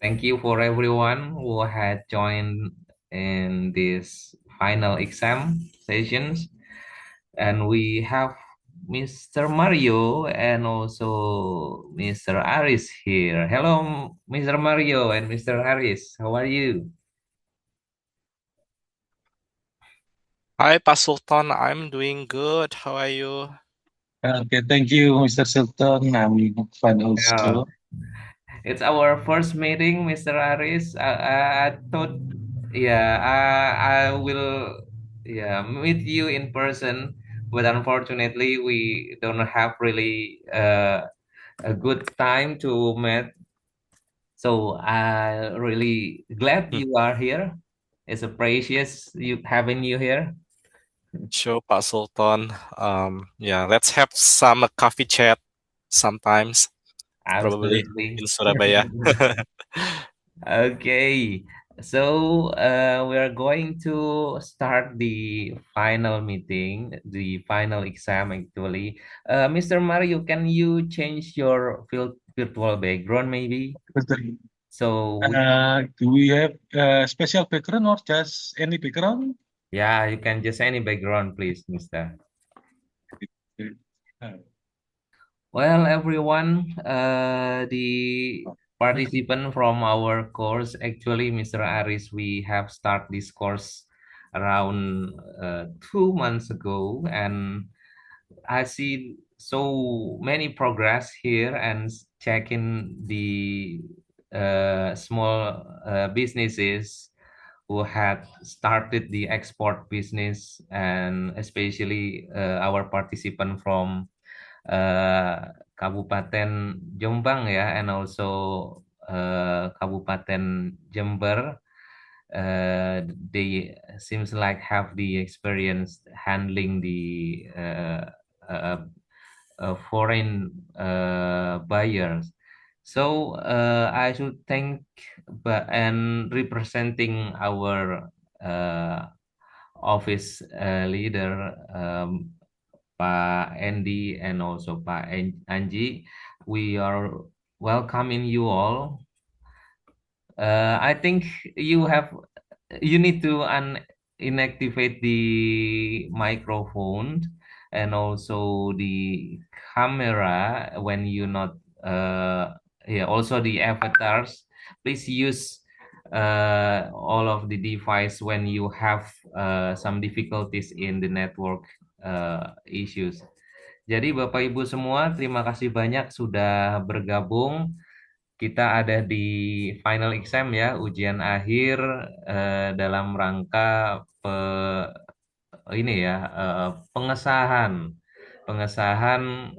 Thank you for everyone who had joined in this final exam sessions. And we have Mr. Mario and also Mr. Aris here. Hello, Mr. Mario and Mr. Aris. How are you? Hi, Pak Sultan. I'm doing good. How are you? Okay, thank you, Mr. Sultan. I'm fine Yeah. also. It's our first meeting, Mr. Aris. I thought, yeah, I will, yeah, meet you in person, but unfortunately, we don't have really a good time to meet. So I really glad Hmm. you are here. It's a precious you having you here. Sure, Pak Sultan. Yeah, let's have some coffee chat sometimes, probably Absolutely. in Surabaya. Okay, so we are going to start the final meeting, the final exam actually. Mr. Mario, can you change your virtual background maybe? So Do we have a special background or just any background? yeah, you can just any background, please, Mister. Uh, Well, everyone, the participant from our course, actually, Mr. Aris, we have started this course around 2 months ago, and I see so many progress here and checking the small businesses who had started the export business, and especially our participant from Kabupaten Jombang ya, and also Kabupaten Jember. They seems like have the experience handling the uh, foreign buyers. So I should thank but and representing our office leader Pak Andy and also Pak Anji. We are welcoming you all. I think you need to inactivate the microphone and also the camera when you not yeah, also the avatars. Please use all of the device when you have some difficulties in the network issues. Jadi Bapak Ibu semua, terima kasih banyak sudah bergabung. Kita ada di final exam ya, ujian akhir dalam rangka ini ya, pengesahan pengesahan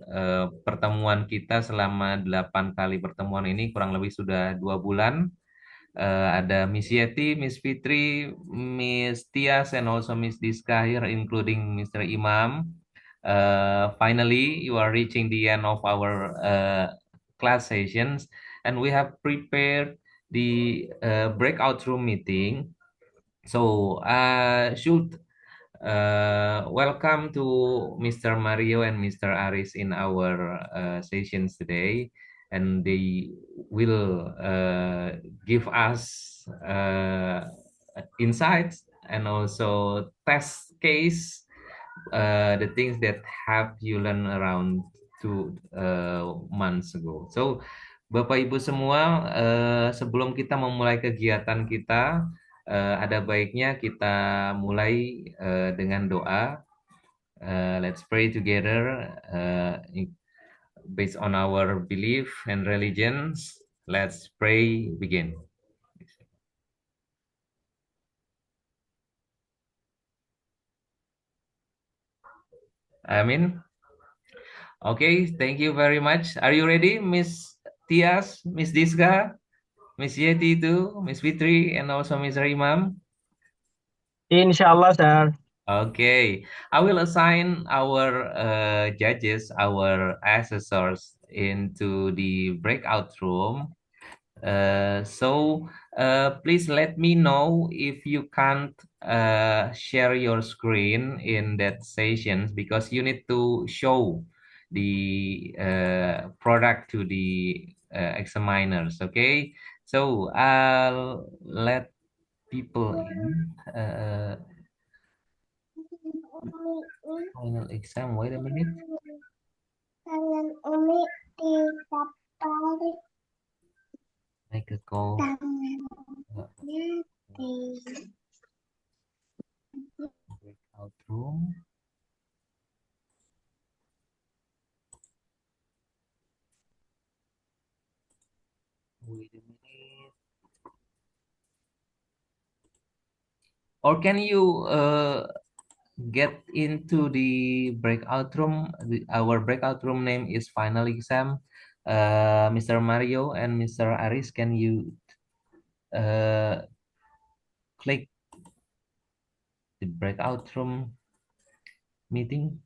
pertemuan kita selama 8 kali pertemuan ini kurang lebih sudah 2 bulan. Ada Miss Yeti, Miss Fitri, Miss Tias, and also Miss Diska here, including Mr. Imam. Finally, you are reaching the end of our class sessions, and we have prepared the breakout room meeting. So, should welcome to Mr. Mario and Mr. Aris in our sessions today, and they will give us insights and also test case the things that have you learned around 2 months ago. So, Bapak Ibu semua, sebelum kita memulai kegiatan kita, ada baiknya kita mulai dengan doa. Let's pray together based on our belief and religions. Let's pray. Begin. Amin. Okay, thank you very much. Are you ready, Miss Tias, Miss Diska, Miss Yeti too, Miss Fitri, and also Miss Imam? Inshallah, sir. Okay, I will assign our judges, our assessors into the breakout room. So please let me know if you can't share your screen in that sessions because you need to show the product to the examiners. Okay, so I'll let people in. Final exam. Wait a minute. Make a call. Breakout room. Wait a minute. Or can you get into the breakout room? Our breakout room name is Final Exam. Mr. Mario and Mr. Aris, can you click the breakout room meeting?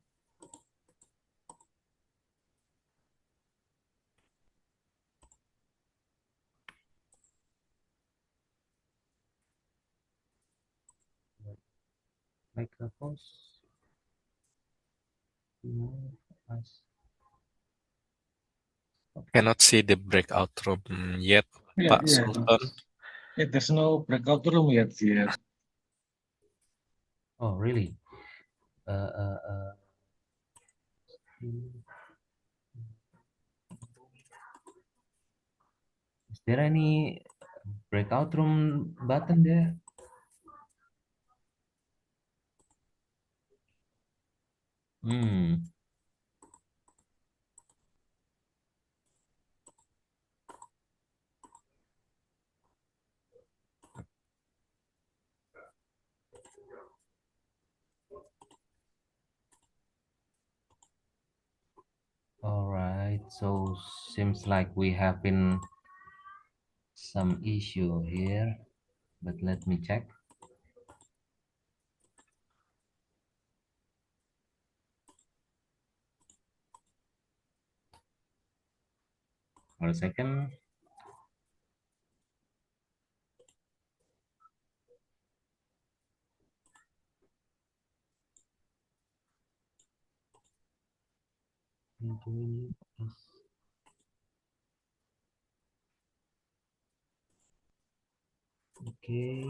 Make a post. Remove us. Cannot see the breakout room yet, Yeah, Pak yeah. Sultan. Yeah, there's no breakout room yet here. Oh, really? Is there any breakout room button there? All right, so seems like we have been some issue here, but let me check for a second. Okay.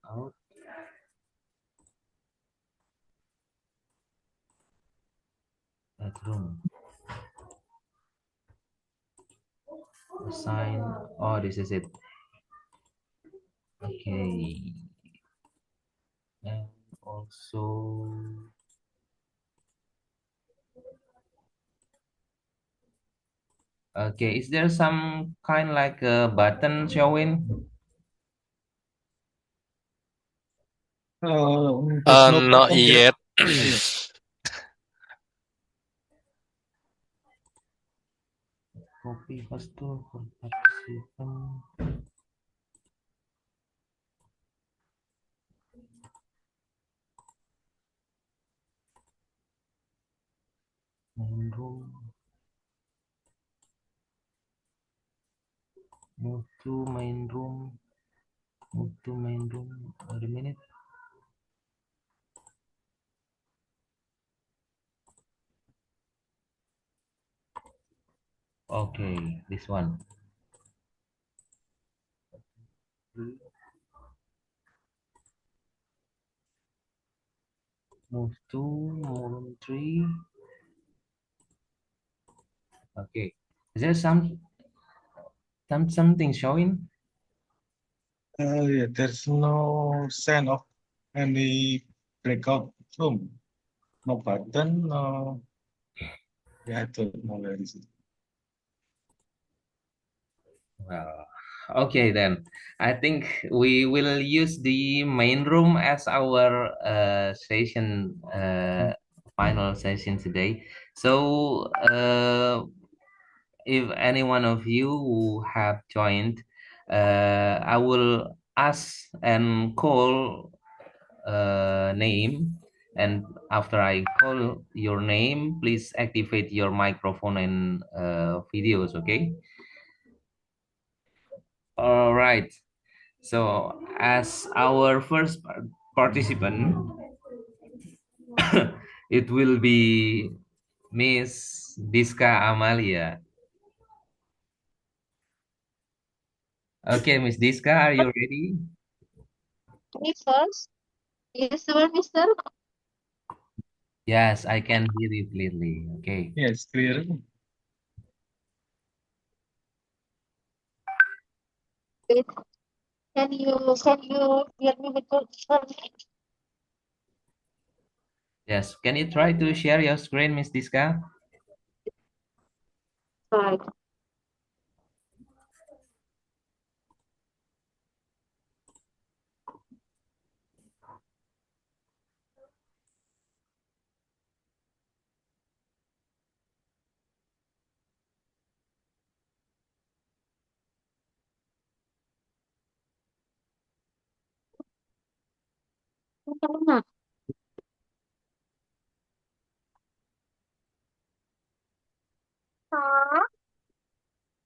Out. That room. Assign. Oh, this is it. Okay. And also. Okay, is there some kind like a button showing? There's no Not button yet. yet. Yeah. Copy pastor for participant. Main room. Move to main room. Move to main room. Wait a minute. Okay, this one. Move to room 3. Okay. Is there something showing? Yeah, there's no sign of any breakout room. No button. No. Yeah, I don't know where is it. Well, okay then. I think we will use the main room as our session, final session today. So if any one of you who have joined, I will ask and call name, and after I call your name, please activate your microphone and videos. Okay. All right. So as our first participant, it will be Miss Diska Amalia. Okay, Miss Diska, are you ready? Me first. Yes, sir, Mister. Yes, I can hear you clearly. Okay. Yes, clear. Wait, can you hear me with good? Yes. Can you try to share your screen, Miss Diska? Right.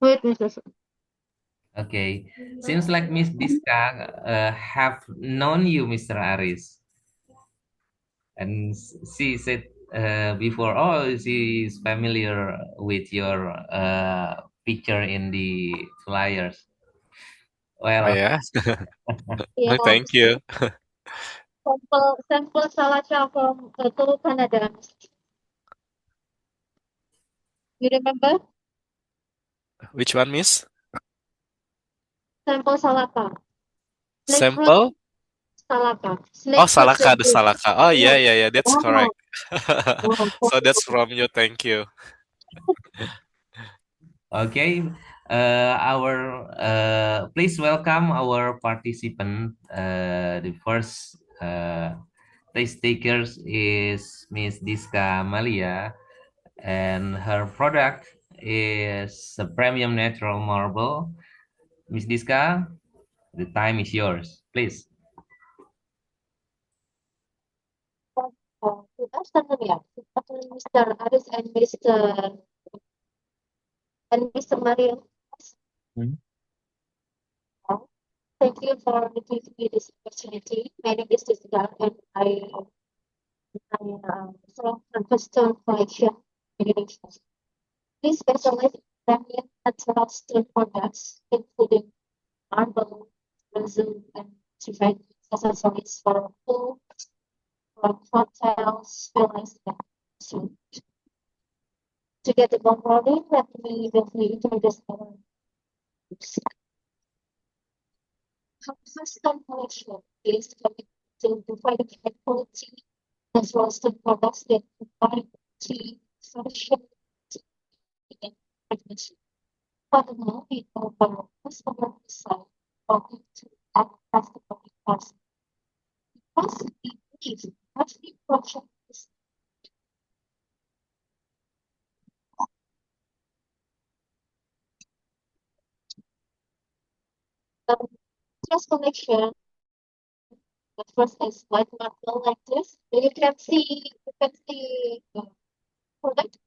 Wait, Mister. Okay. Seems like Miss Diska have known you, Mr. Aris. And she said before, oh, she is familiar with your picture in the flyers. Oh Well, yeah. Yeah, Thank you. sample Salacha from to Canada. You remember? Which one, Miss? Sample Salaka. Snake fruit Sample? Salaka. Oh, Snake fruit Salaka, the juice. Salaka. Oh Yeah. yeah, that's Oh, correct. oh, So that's from you. Thank you. okay. Our please welcome our participant. The first taste takers is Miss Diska Malia, and her product is a premium natural marble. Miss Diska, the time is yours, please. Good afternoon, yeah. Good afternoon, Mr. Aris and Mr. Mario. Hmm. Thank you for giving me this opportunity. My name is Jessica, and I'm from Custom Collection, Indonesia. We specialize in premium natural stone products, including marble, resin, and certified accessories for food, from hotels, villas, and suites. To get the ball rolling, let me briefly introduce our groups. Custom Collection is committed to providing high quality natural stone products that combine quality, function, and pregnancy. Furthermore, we offer customer design for it to act as the public person. Because we believe every project is just connection. The first is white marble like this. You can see product.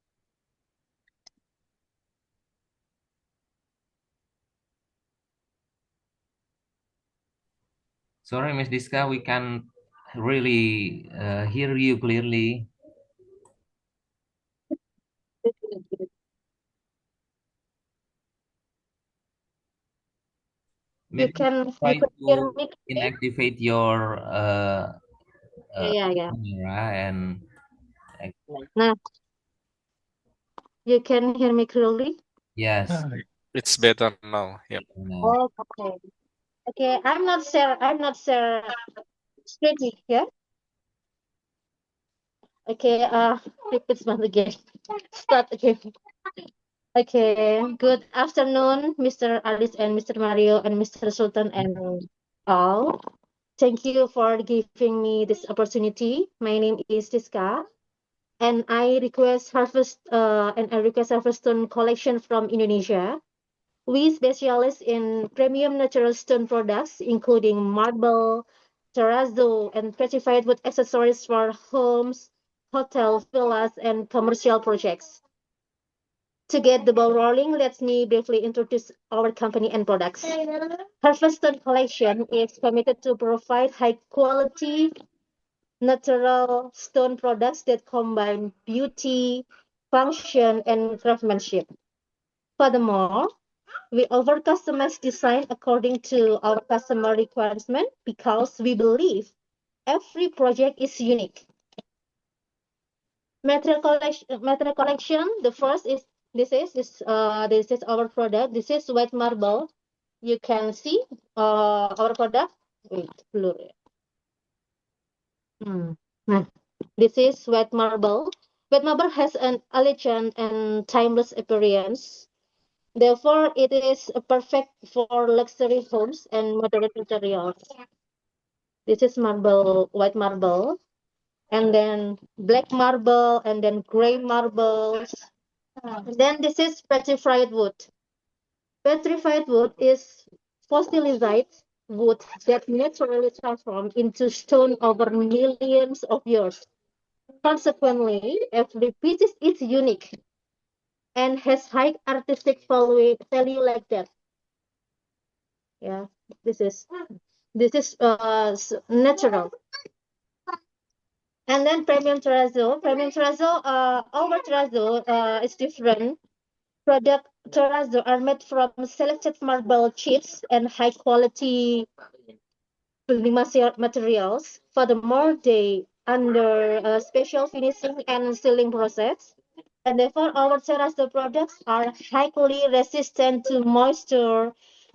Sorry, Miss Diska, we can't really hear you clearly. You can Try hear to me. inactivate your Yeah. camera and Now you can hear me clearly. yes. Ah, It's better now. Yep. No. Oh, okay. Okay, I'm not sure screen here. Okay, repeat once again. Start again. Okay, good afternoon, Mr. Alice and Mr. Mario and Mr. Sultan and all. Thank you for giving me this opportunity. My name is Diska, and I request Harvest Stone collection from Indonesia. We specialize in premium natural stone products, including marble, terrazzo, and certified wood accessories for homes, hotels, villas, and commercial projects. To get the ball rolling, let me briefly introduce our company and products. Harvest Stone Collection is committed to provide high quality natural stone products that combine beauty, function, and craftsmanship. Furthermore, we over customize design according to our customer requirement because we believe every project is unique. Material collection. The first is this is our product. This is white marble. You can see our product. Wait, blur. This is white marble. White marble has an elegant and timeless appearance. Therefore, it is perfect for luxury homes and moderate interiors. This is white marble, and then black marble, and then gray marbles. Then this is petrified wood. Petrified wood is fossilized wood that naturally transforms into stone over millions of years. Consequently, every piece is unique and has high artistic value like that. Yeah, this is natural. And then premium terrazzo. Premium terrazzo, our terrazzo is different. Product terrazzo are made from selected marble chips and high quality building materials. Furthermore, they under special finishing and sealing process. And therefore, our terrazzo products are highly resistant to moisture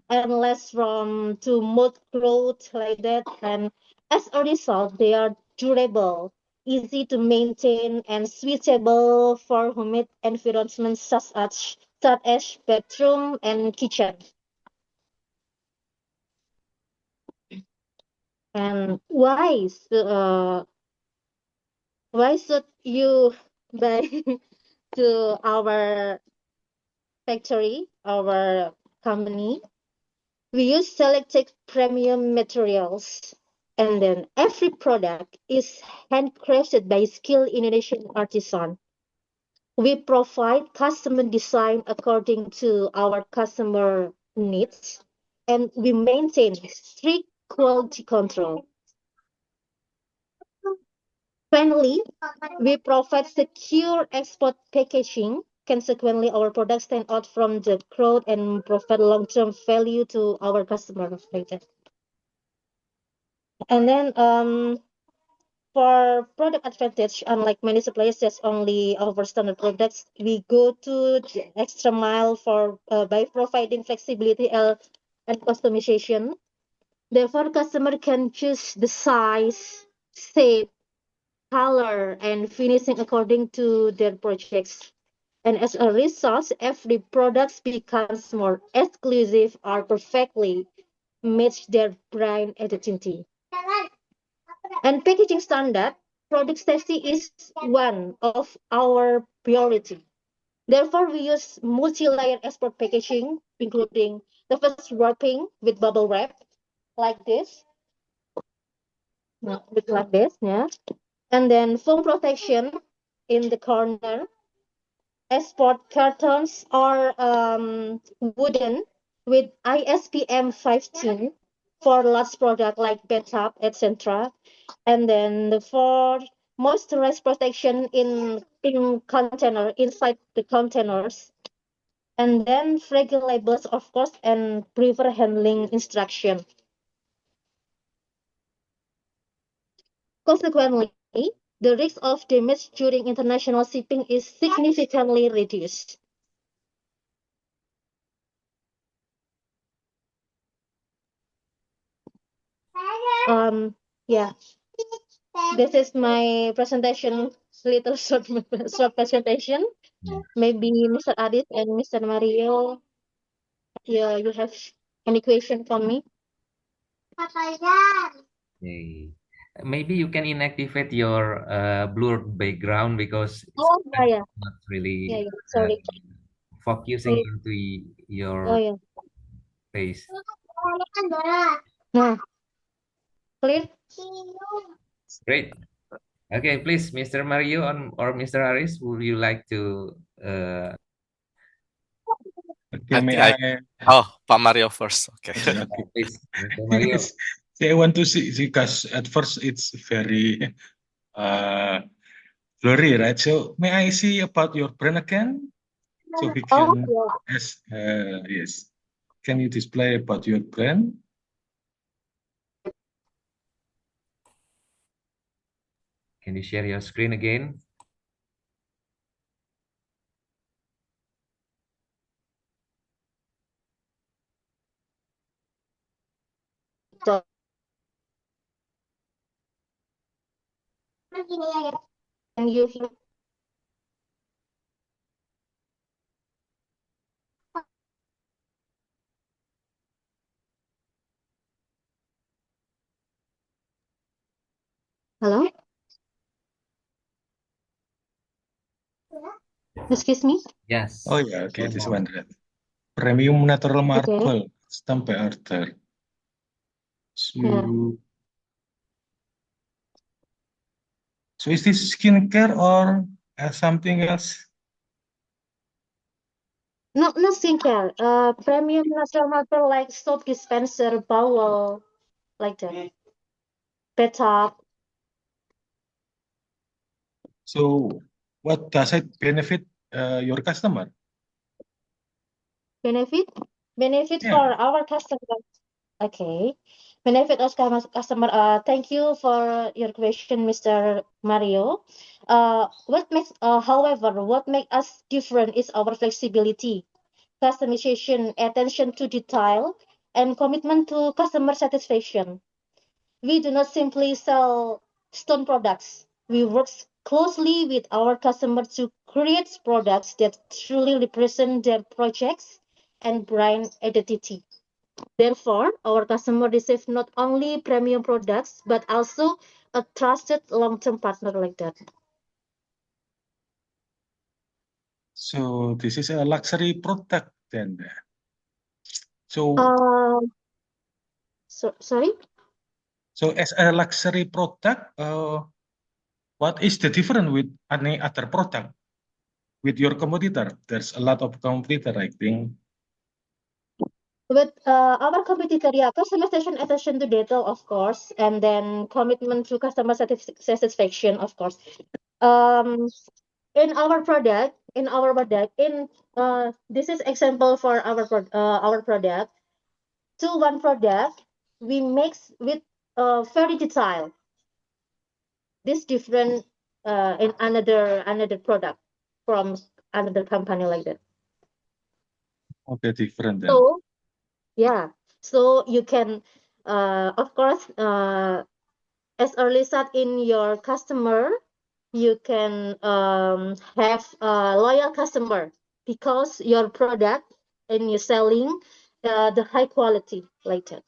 and less prone to mold growth like that. And as a result, they are durable, easy to maintain, and suitable for humid environments such as bedroom and kitchen. And why should you buy to our factory, our company? We use selected premium materials, and then every product is handcrafted by skilled Indonesian artisan. We provide custom design according to our customer needs, and we maintain strict quality control. Finally, we provide secure export packaging. Consequently, our products stand out from the crowd and provide long-term value to our customers. And then for product advantage, unlike many suppliers that only offer standard products, we go to the extra mile by providing flexibility and customization. Therefore, customer can choose the size, shape, color, and finishing according to their projects. And as a result, every product becomes more exclusive or perfectly match their brand identity. And packaging standard, product safety is one of our priority. Therefore, we use multi-layer export packaging, including the first wrapping with bubble wrap, like this. Like this, yeah. And then foam protection in the corner. Export cartons are wooden with ISPM 15 for large product like bathtub, etc. And then for moisturized protection in container inside the containers. And then fragile labels, of course, and prefer handling instruction. Consequently, the risk of damage during international shipping is significantly reduced. Yeah, this is my presentation, little short presentation. Yeah. Maybe Mr. Adit and Mr. Mario, you have any question for me? Okay. Maybe you can inactivate your blurred background because it's Oh, yeah. not really Yeah, sorry. focusing Wait. into Oh, your yeah. face. Nah. Clear? Great. Okay, please, Mr. Mario or Mr. Aris, would you like to Okay, I may think Pak Mario first. Okay. Okay. please, Mr. Mario? I want to see because at first it's very blurry, right? So may I see about your brand again? So we Oh, can, yeah. yes. Can you display about your brand? Can you share your screen again? So, can you hear? Hello? Excuse me? Yes. Oh yeah, okay, One this more. one, right? Premium natural Okay. marble, stamp by Arthur. Yeah. So is this skincare or something else? No, no skincare. Premium natural marble like soap dispenser, bowl, like that. Bathtub. So what does it benefit your customer? Benefit? Benefit Yeah. for our customer. Okay. Benefit of customer. Thank you for your question, Mr. Mario. However, what makes us different is our flexibility, customization, attention to detail, and commitment to customer satisfaction. We do not simply sell stone products. We work closely with our customers to create products that truly represent their projects and brand identity. Therefore, our customer receive not only premium products, but also a trusted long-term partner like that. So this is a luxury product then. So Sorry? so as a luxury product, what is the difference with any other product with your competitor? There's a lot of competitor, I think. With our competitor, yeah, customization, attention to detail, of course, and then commitment to customer satisfaction, of course. In our product, this is example for our product. One product we mix with very detail. This different in another product from another company like that. Okay, different then. So yeah, so you can of course as early start in your customer, you can have a loyal customer because your product and you're selling the high quality like that.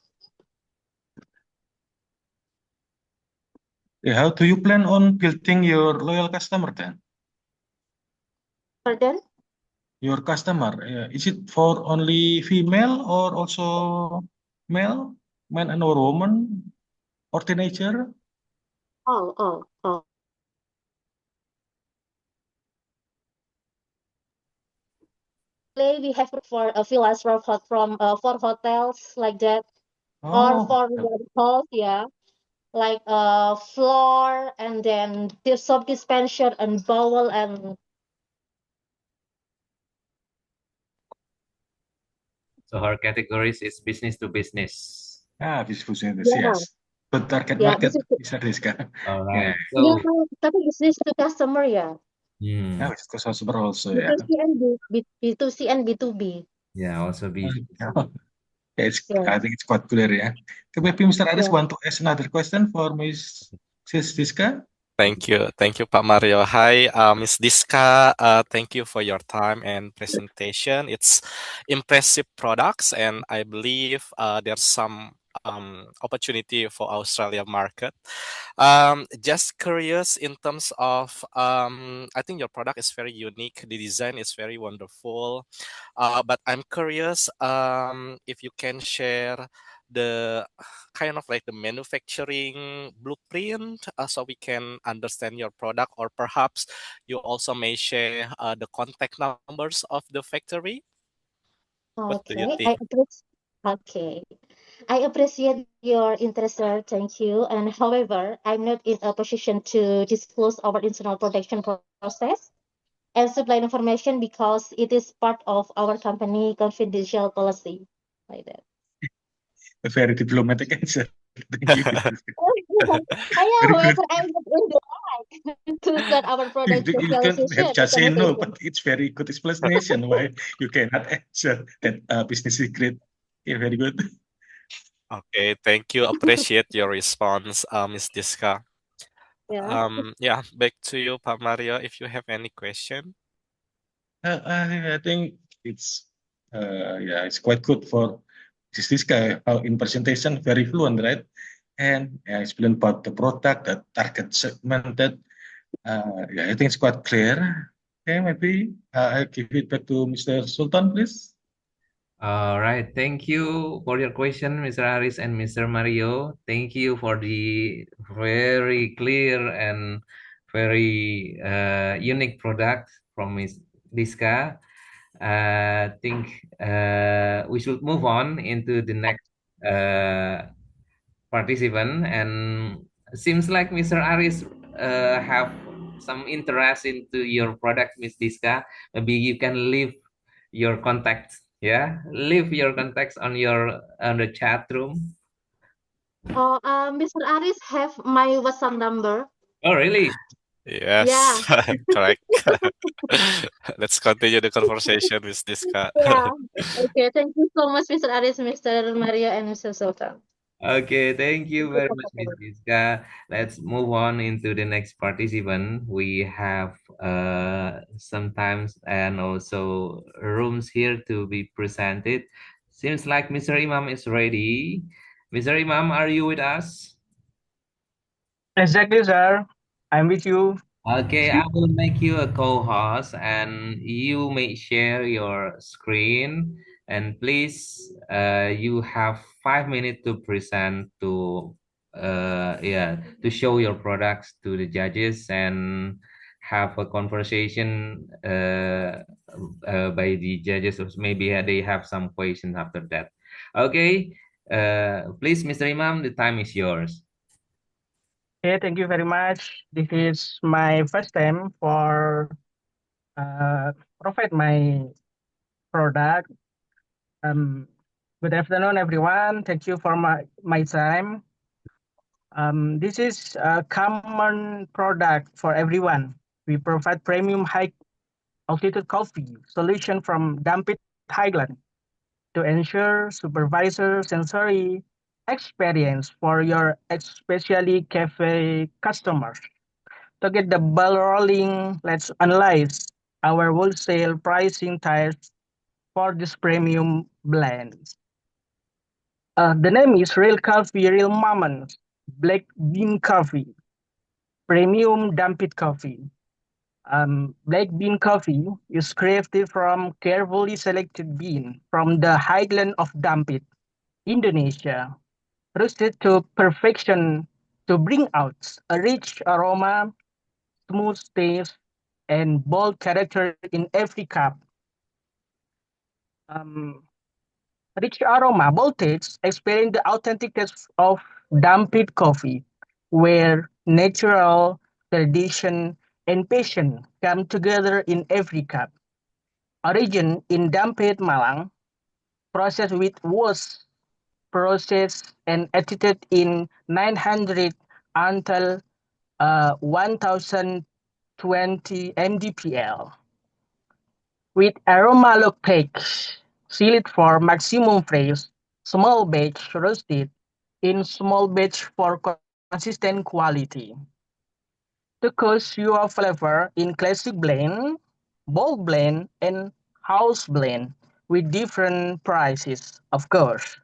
Yeah, how do you plan on building your loyal customer then? Pardon? Your customer, is it for only female or also male, man and or woman, or teenager? All. We have for a villas from for hotels like that, or Oh, for halls, yeah, like floor and then the soap dispenser and bowl and So her categories is business to business. business, yeah, yes. But target yeah. market bisa Rizka. All Yeah, right. Yeah, So, tapi business to customer, yeah. yeah, it's customer also, yeah. B2C and B2C and B2B. yeah, also be. Yeah, Yeah, I think it's quite clear, yeah. Okay, maybe Mr. Aris yeah. want to ask another question for Miss Rizka? Thank you, Pak Mario. Hi, Miss Diska. Thank you for your time and presentation. It's impressive products, and I believe there's some opportunity for Australia market. Just curious in terms of, I think your product is very unique. The design is very wonderful. But I'm curious if you can share the kind of like the manufacturing blueprint so we can understand your product, or perhaps you also may share the contact numbers of the factory. What do you Okay, think? okay. I appreciate your interest, sir. Thank you. And however, I'm not in a position to disclose our internal production process and supply information because it is part of our company confidential policy. Like that. A very diplomatic answer. Thank you. Very good. However, I'm not in the right to start our product You can have specialization just say no, organization. but it's very good explanation why you cannot answer that business secret. Yeah, very good. Okay, thank you. Appreciate your response, Miss Diska. Yeah. Yeah, back to you, Pak Mario, if you have any question. I think it's yeah, it's quite good for this guy in presentation, very fluent, right? And yeah, explain about the product, the target segment. That yeah, I think it's quite clear. Okay, maybe I give it back to Mr. Sultan, please. All right, thank you for your question, Mr. Aris and Mr. Mario. Thank you for the very clear and very unique product from Ms. Diska. I think we should move on into the next participant, and seems like Mr. Aris have some interest into your product, Miss Diska. Maybe you can leave your contacts, yeah, leave your contacts on the chat room. Oh, Mr. Aris have my WhatsApp number. Oh, really? Yes, correct. Let's continue the conversation with Diska. Yeah. Okay. Thank you so much, Mr. Aris, Mr. Mario, and Mr. Sultan. Okay, thank you Thank you very for much, Miss support. Giska. Let's move on into the next participant. We have sometimes and also rooms here to be presented. Seems like Mr. Imam is ready. Mr. Imam, are you with us? Exactly, sir. I'm with you. Okay, I will make you a co-host and you may share your screen, and please you have 5 minutes to present to yeah, to show your products to the judges and have a conversation by the judges, or maybe they have some questions after that. Okay, please, Mr. Imam, the time is yours. Okay, thank you very much. This is my first time for provide my product. Good afternoon, everyone. Thank you for my time. This is a common product for everyone. We provide premium high altitude coffee solution from Dampit Highland to ensure supervisor sensory experience for your especially cafe customers. To get the ball rolling, let's analyze our wholesale pricing tiers for this premium blend. The name is Real Coffee, Real Moments, Black Bean Coffee, Premium Dampit Coffee. Black bean coffee is crafted from carefully selected bean from the highland of Dampit, Indonesia, roasted to perfection to bring out a rich aroma, smooth taste, and bold character in every cup. Um, Rich aroma, bold taste, explain the authentic taste of Dampit coffee, where natural, tradition, and passion come together in every cup. Origin in Dampit, Malang, processed with was processed and edited in 900 until 1020 mdpl. With aroma lock package, sealed for maximum fresh, small batch roasted in small batch for consistent quality. To choose your flavor in classic blend, bold blend, and house blend with different prices, of course.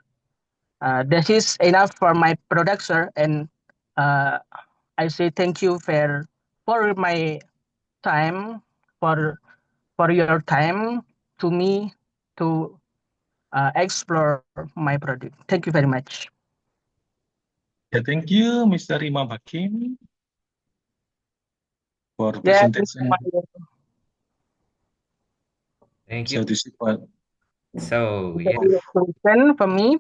That is enough for my product, sir, and uh, I say thank you for my time, for for your time to me to explore my product. Thank you very much. Yeah, thank you, Mr. Imam Hakim, for the Yeah, thank presentation. Thank So you. this is what So you yeah. for me.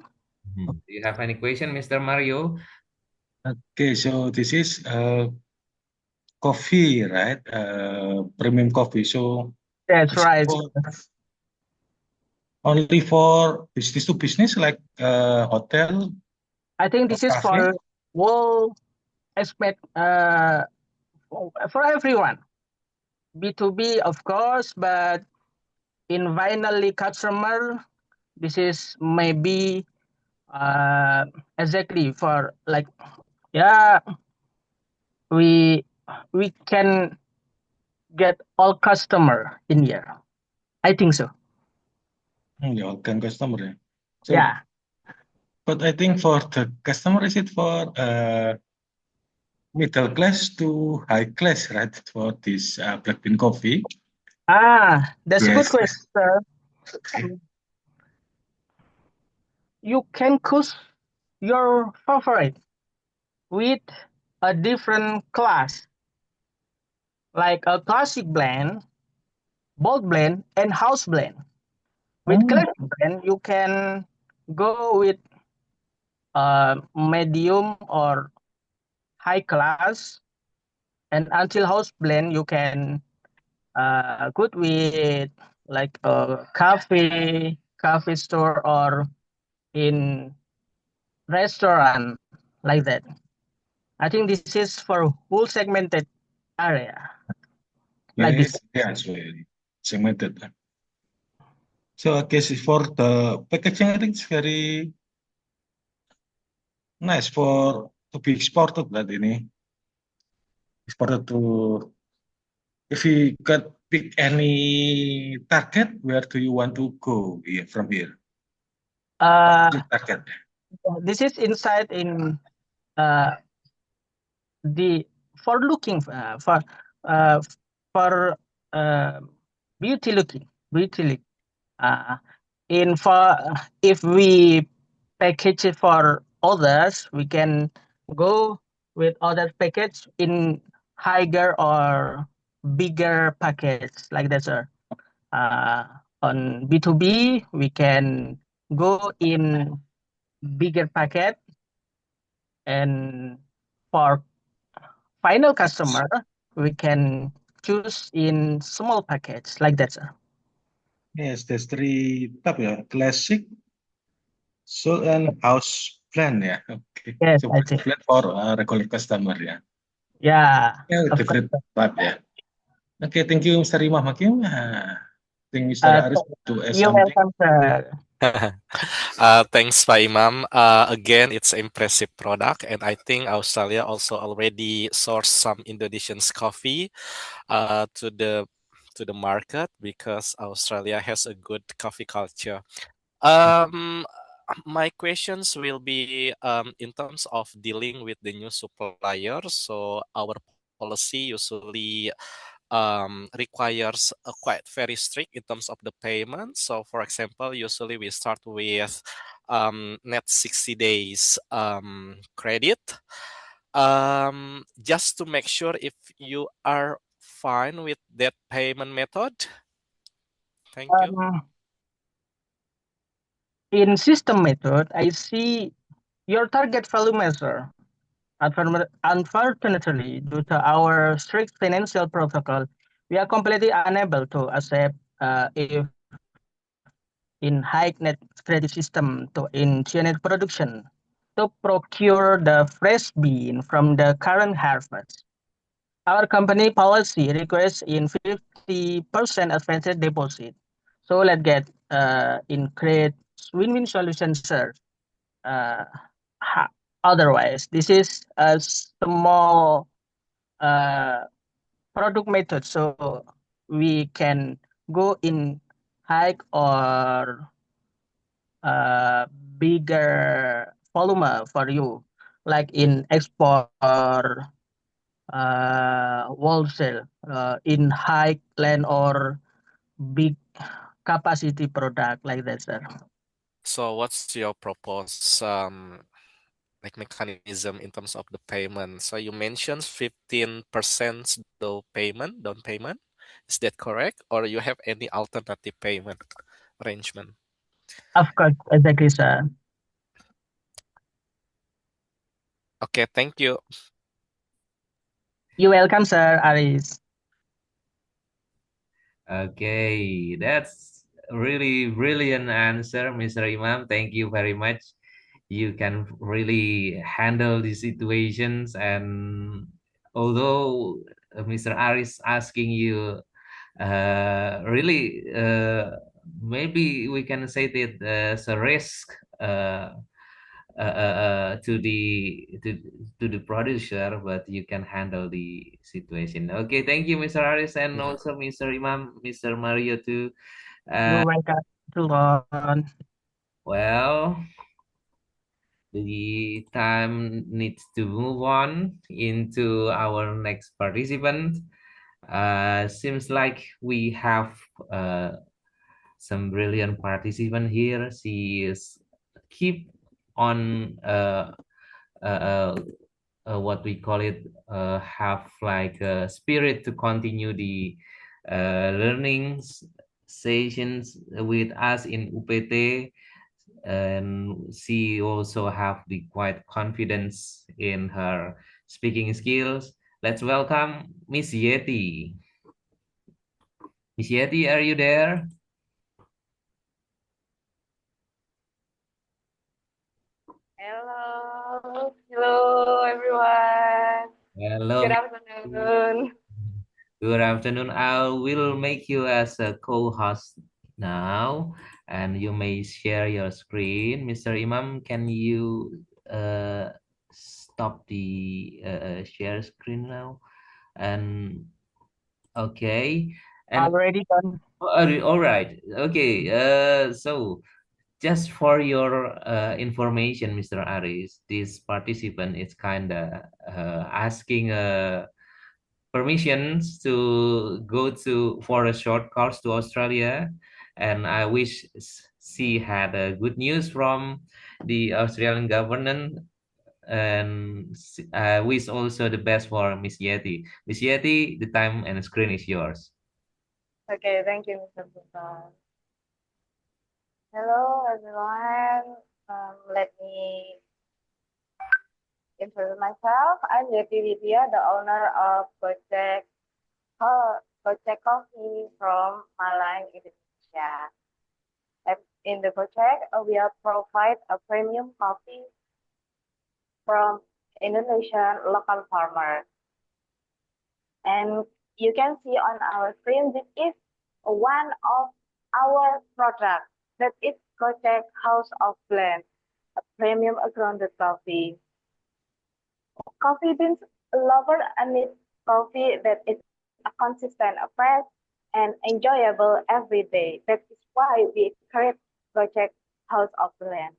Do you have any question, Mr. Mario? Okay, so this is coffee, right? Premium coffee. So That's is it right. for only for business to business, like hotel I think or this is cafe? for all aspect for everyone. B2B, of course, but in finally customer, this is maybe exactly for like, yeah, we can get all customer in here. I think so. Yeah, all customer. Yeah. So, Yeah. but I think for the customer, is it for middle class to high class, right? For this black bean coffee. That's a good Yes. question, sir. You can choose your favorite with a different class, like a classic blend, bold blend, and house blend. With Hmm. classic blend, you can go with medium or high class, and until house blend, you can good with like a coffee store, or in restaurant like that. I think this is for whole segmented area like this. Yes. Yeah, it's very segmented. So I guess for the packaging, I think it's very nice for to be exported that ini exported to. If you could pick any target, where do you want to go here from here? Uh, The target. this is inside in uh, the for looking uh, for uh, beauty look. Uh, in for if we package it for others, we can go with other package in higher or bigger packets like that, sir. Uh, on B2B, we can go in bigger packet, and for final customer, we can choose in small packets like that, sir. Yes, there's three type, yeah. Classic, soul, and house plan, yeah. Okay. Yes, So I think. plan for regular customer, yeah. Yeah, Yeah, of different course. type, yeah. Okay, thank you, Mr. Imam Hakim. I think Mr. Aris to add You're something. welcome, sir. Thanks, Pak Imam. Again, it's an impressive product, and I think Australia also already sourced some Indonesian's coffee to the market because Australia has a good coffee culture. Um, my questions will be in terms of dealing with the new suppliers. So our policy usually requires a quite very strict in terms of the payment. So, for example, usually we start with net 60 days credit, just to make sure if you are fine with that payment method. Thank you. In system method, I see your target value measure. Unfortunately, due to our strict financial protocol, we are completely unable to accept if in high net credit system to in GNet production to procure the fresh bean from the current harvest. Our company policy requires in 50% advanced deposit. So let's get in create win-win solution, sir. Uh, Otherwise, this is a small product method, so we can go in high or bigger volume for you, like in export or wholesale, in high land or big capacity product like that, sir. So, what's your proposed like mechanism in terms of the payment? So you mentioned 15% down payment. Is that correct? Or you have any alternative payment arrangement? Of course, exactly, sir. Okay, thank you. You're welcome, Sir Aris. Okay, that's a really brilliant answer, Mr. Imam. Thank you very much. You can really handle the situations, and although Mr. Aris asking you, really, maybe we can say that there's a risk to the producer, but you can handle the situation. Okay, thank you, Mr. Aris, and Yeah. also Mr. Imam, Mr. Mario too. You're welcome, Tulon. Well, the time needs to move on into our next participant. Seems like we have some brilliant participant here. She is keep on what we call it, have like a spirit to continue the learnings sessions with us in UPT, and she also have the quite confidence in her speaking skills. Let's welcome Miss Yeti. Miss Yeti, are you there? Hello everyone. Hello, Good Miss Yeti. afternoon. Good afternoon. I will make you as a co-host now, and you may share your screen. Mr. Imam, can you stop the share screen now? And okay, and Already done. all right, okay. So just for your information, Mr. Aris, this participant is kind of asking permissions to go to for a short course to Australia, and I wish she had a good news from the Australian government, and I wish also the best for Miss Yeti. Miss Yeti, the time and screen is yours. Okay, thank you, Mr. Sultan. Hello everyone. Let me introduce myself. I'm Yeti Vidya, the owner of Gojek Coffee from Malang, Indonesia. In the Gojek, we provide a premium coffee from Indonesian local farmers. And you can see on our screen, this is one of our products, that is Gojek House of Blend, a premium grounded coffee. Coffee beans lover need coffee that is a consistent, fresh, and enjoyable every day. That is why we create Gojek House of Blend.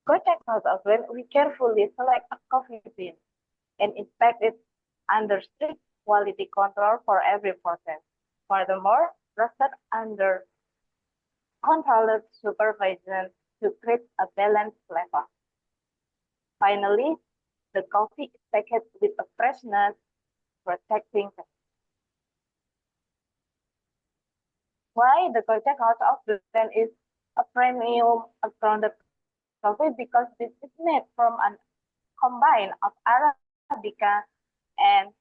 Gojek House of Blend, we carefully select a coffee bean and inspect it under strict quality control for every process. Furthermore, roasted under controlled supervision to create a balanced flavor. Finally, the coffee is packaged with a freshness protecting texture. Why the Gojek House of Blend is a premium grounded coffee? Because this is made from a combine of Arabica and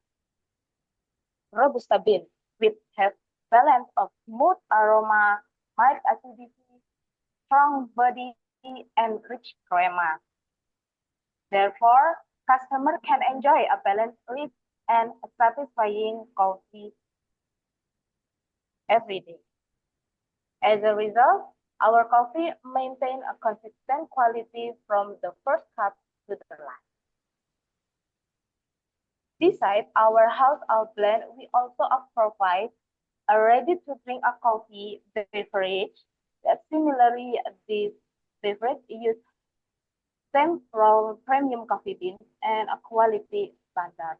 Robusta beans, which have balance of smooth aroma, mild acidity, strong body, and rich crema. Therefore, customers can enjoy a balanced, rich, and satisfying coffee every day. As a result, our coffee maintains a consistent quality from the first cup to the last. Besides our house of blend, we also provide a ready-to-drink coffee beverage that similarly this beverage uses same from premium coffee beans and a quality standard.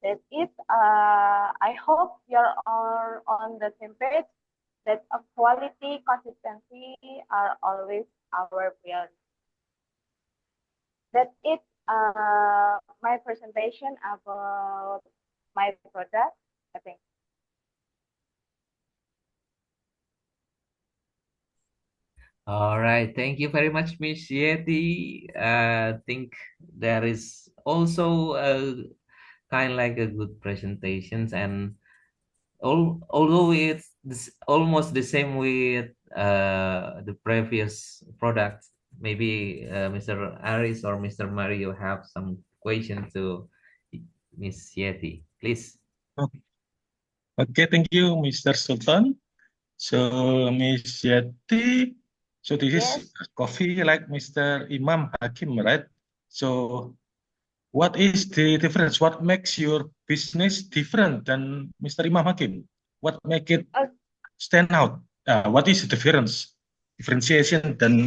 That is, I hope you're all on the same page, that a quality, consistency are always our priority. That's it, my presentation about my product, I think. All right, thank you very much, Miss Yeti. I think there is also a kind like a good presentations, and although it's almost the same with the previous products, maybe Mr. Aris or Mr. Mario have some question to Miss Yeti, please. Okay, thank you, Mr. Sultan. So, Miss Yeti, so this is Yes. coffee like Mr. Imam Hakim, right? So, what is the difference? What makes your business different than Mr. Imam Hakim? What make it Uh, stand out? What is the differentiation than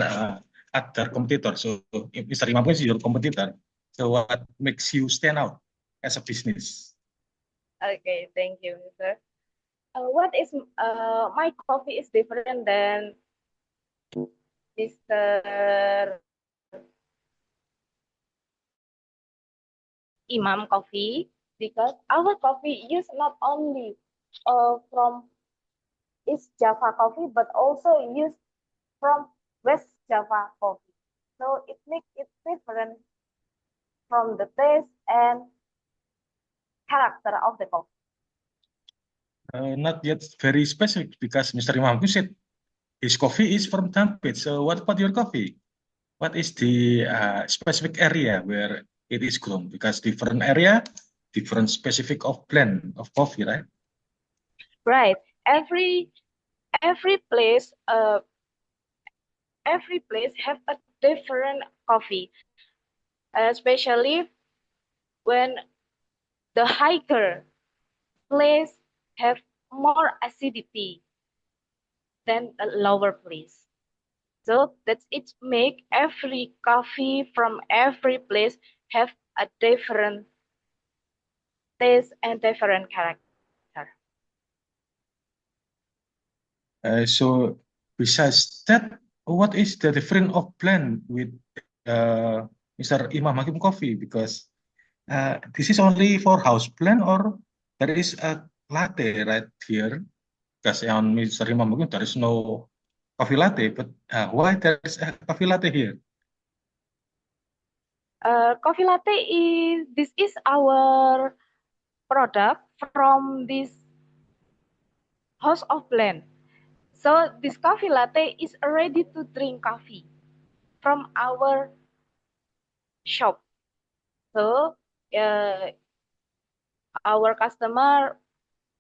other competitors? So, if Mr. Imam is your competitor. So, what makes you stand out as a business? okay, thank you, sir. What is my coffee is different than Mr. Imam Coffee because our coffee use not only from East Java coffee but also use from West Java coffee. So it makes it different from the taste and character of the coffee. Not yet very specific because Mr. Imam said his coffee is from Tampit. So what about your coffee? What is the specific area where it is grown? Because different area, different specific of blend of coffee, right? Right. Every place have a different coffee, especially when the higher place have more acidity than a lower place. So that's it make every coffee from every place have a different taste and different character. So besides that, what is the difference of blend with Mr. Imam Hakim coffee? Because this is only for house blend or there is a latte right here? Because on Mr. Imam Hakim there is no coffee latte, but why there is a coffee latte here? Coffee latte is our product from this house of blend. So this coffee latte is ready to drink coffee from our shop. So our customer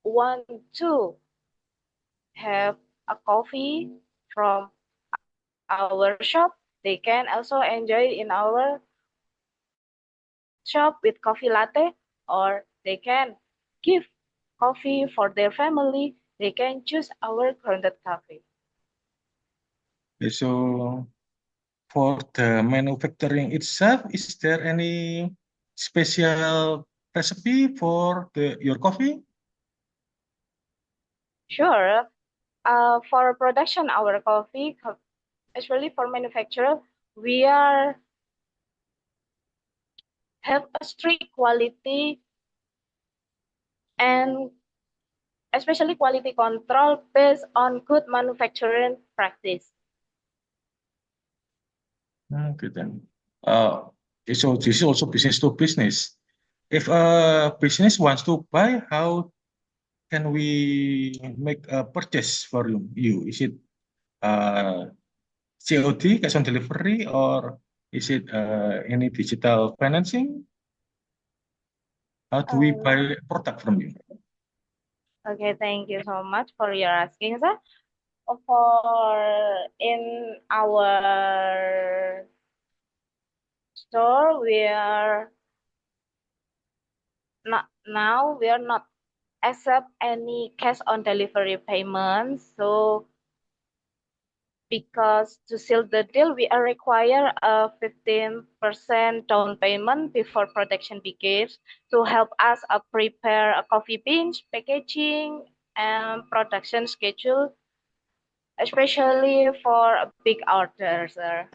want to have a coffee from our shop. They can also enjoy in our shop with coffee latte, or they can give coffee for their family. They can choose our grounded coffee. So for the manufacturing itself, is there any special recipe for your coffee? Sure. For production our coffee, especially for manufacturer, we are have a strict quality and especially quality control based on good manufacturing practice. Okay then. So this is also business to business. If a business wants to buy, how can we make a purchase for you? Is it uh, COD, cash on delivery, or is it any digital financing? How do we buy product from you? Okay, thank you so much for your asking, sir. For in our store, we are not accept any cash on delivery payments. So because to seal the deal, we are require a 15% down payment before production begins to help us prepare a coffee beans, packaging, and production schedule, especially for big orders, sir.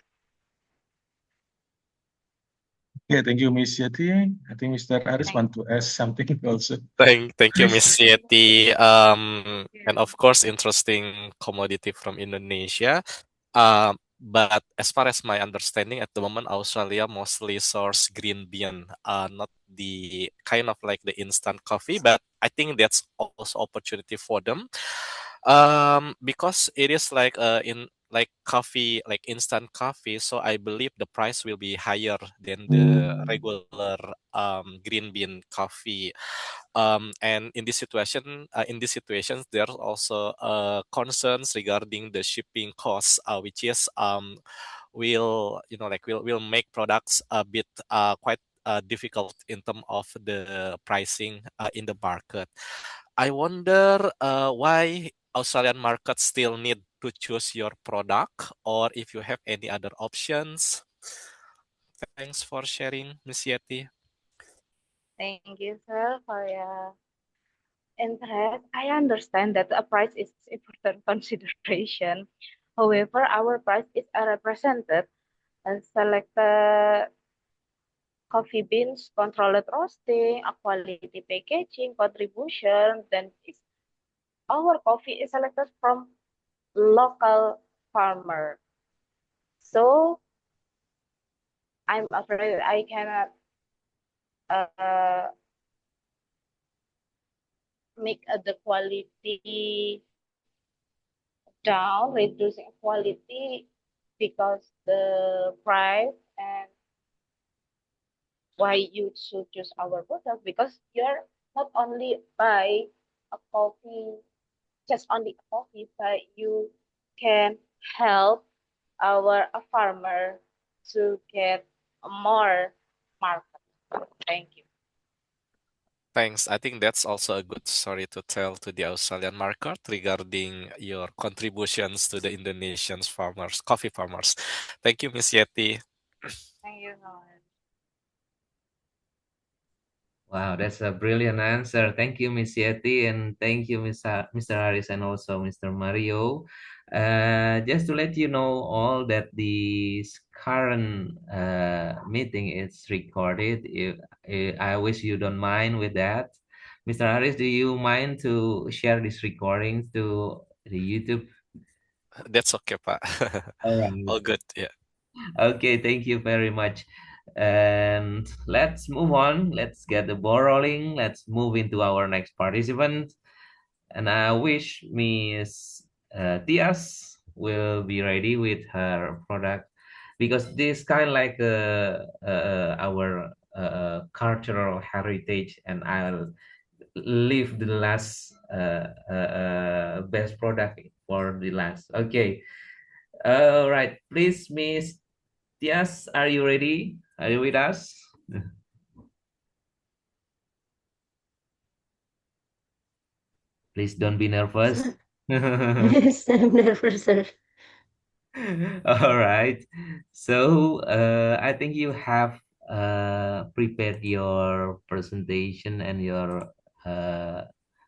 Yeah, thank you, Miss Yati. I think Mr. Aris want to ask something also. Thank you, Miss Yeti. And of course, interesting commodity from Indonesia. But as far as my understanding at the moment, Australia mostly source green bean, not the kind of like the instant coffee, but I think that's also opportunity for them. Because it is like in like coffee, like instant coffee, so I believe the price will be higher than the regular green bean coffee. And in this situations, there's also concerns regarding the shipping costs, which is will will make products a bit quite difficult in terms of the pricing in the market. I wonder why Australian market still need to choose your product, or if you have any other options. Thanks for sharing, Miss Yeti. Thank you, sir, for your interest. I understand that a price is important consideration. However, our price is represented and selected coffee beans, controlled roasting, a quality packaging, contribution, then our coffee is selected from local farmer. So I'm afraid I cannot uh, make the quality down, reducing quality because the price and why you should choose our product because you're not only buy a coffee, just only a coffee, but you can help our a farmer to get more market. Thank you. Thanks. I think that's also a good story to tell to the Australian market regarding your contributions to the Indonesian farmers, coffee farmers. Thank you, Miss Yeti. Thank you so much. Wow, that's a brilliant answer. Thank you, Miss Yeti, and thank you, Mr. Harris, and also Mr. Mario. Just to let you know all that this current meeting is recorded. I wish you don't mind with that. Mr. Harris, do you mind to share this recording to the YouTube? That's okay, Pak. All right. All good. Yeah. Okay, thank you very much. And let's move on. Let's get the ball rolling. Let's move into our next participant. And I wish Miss Tias will be ready with her product because this kind like our cultural heritage, and I'll leave the last best product for the last. Okay. All right. Please, Miss Tias, are you ready? Are you with us? Please don't be nervous. Yes, I'm nervous, sir. All right. So I think you have prepared your presentation and your uh,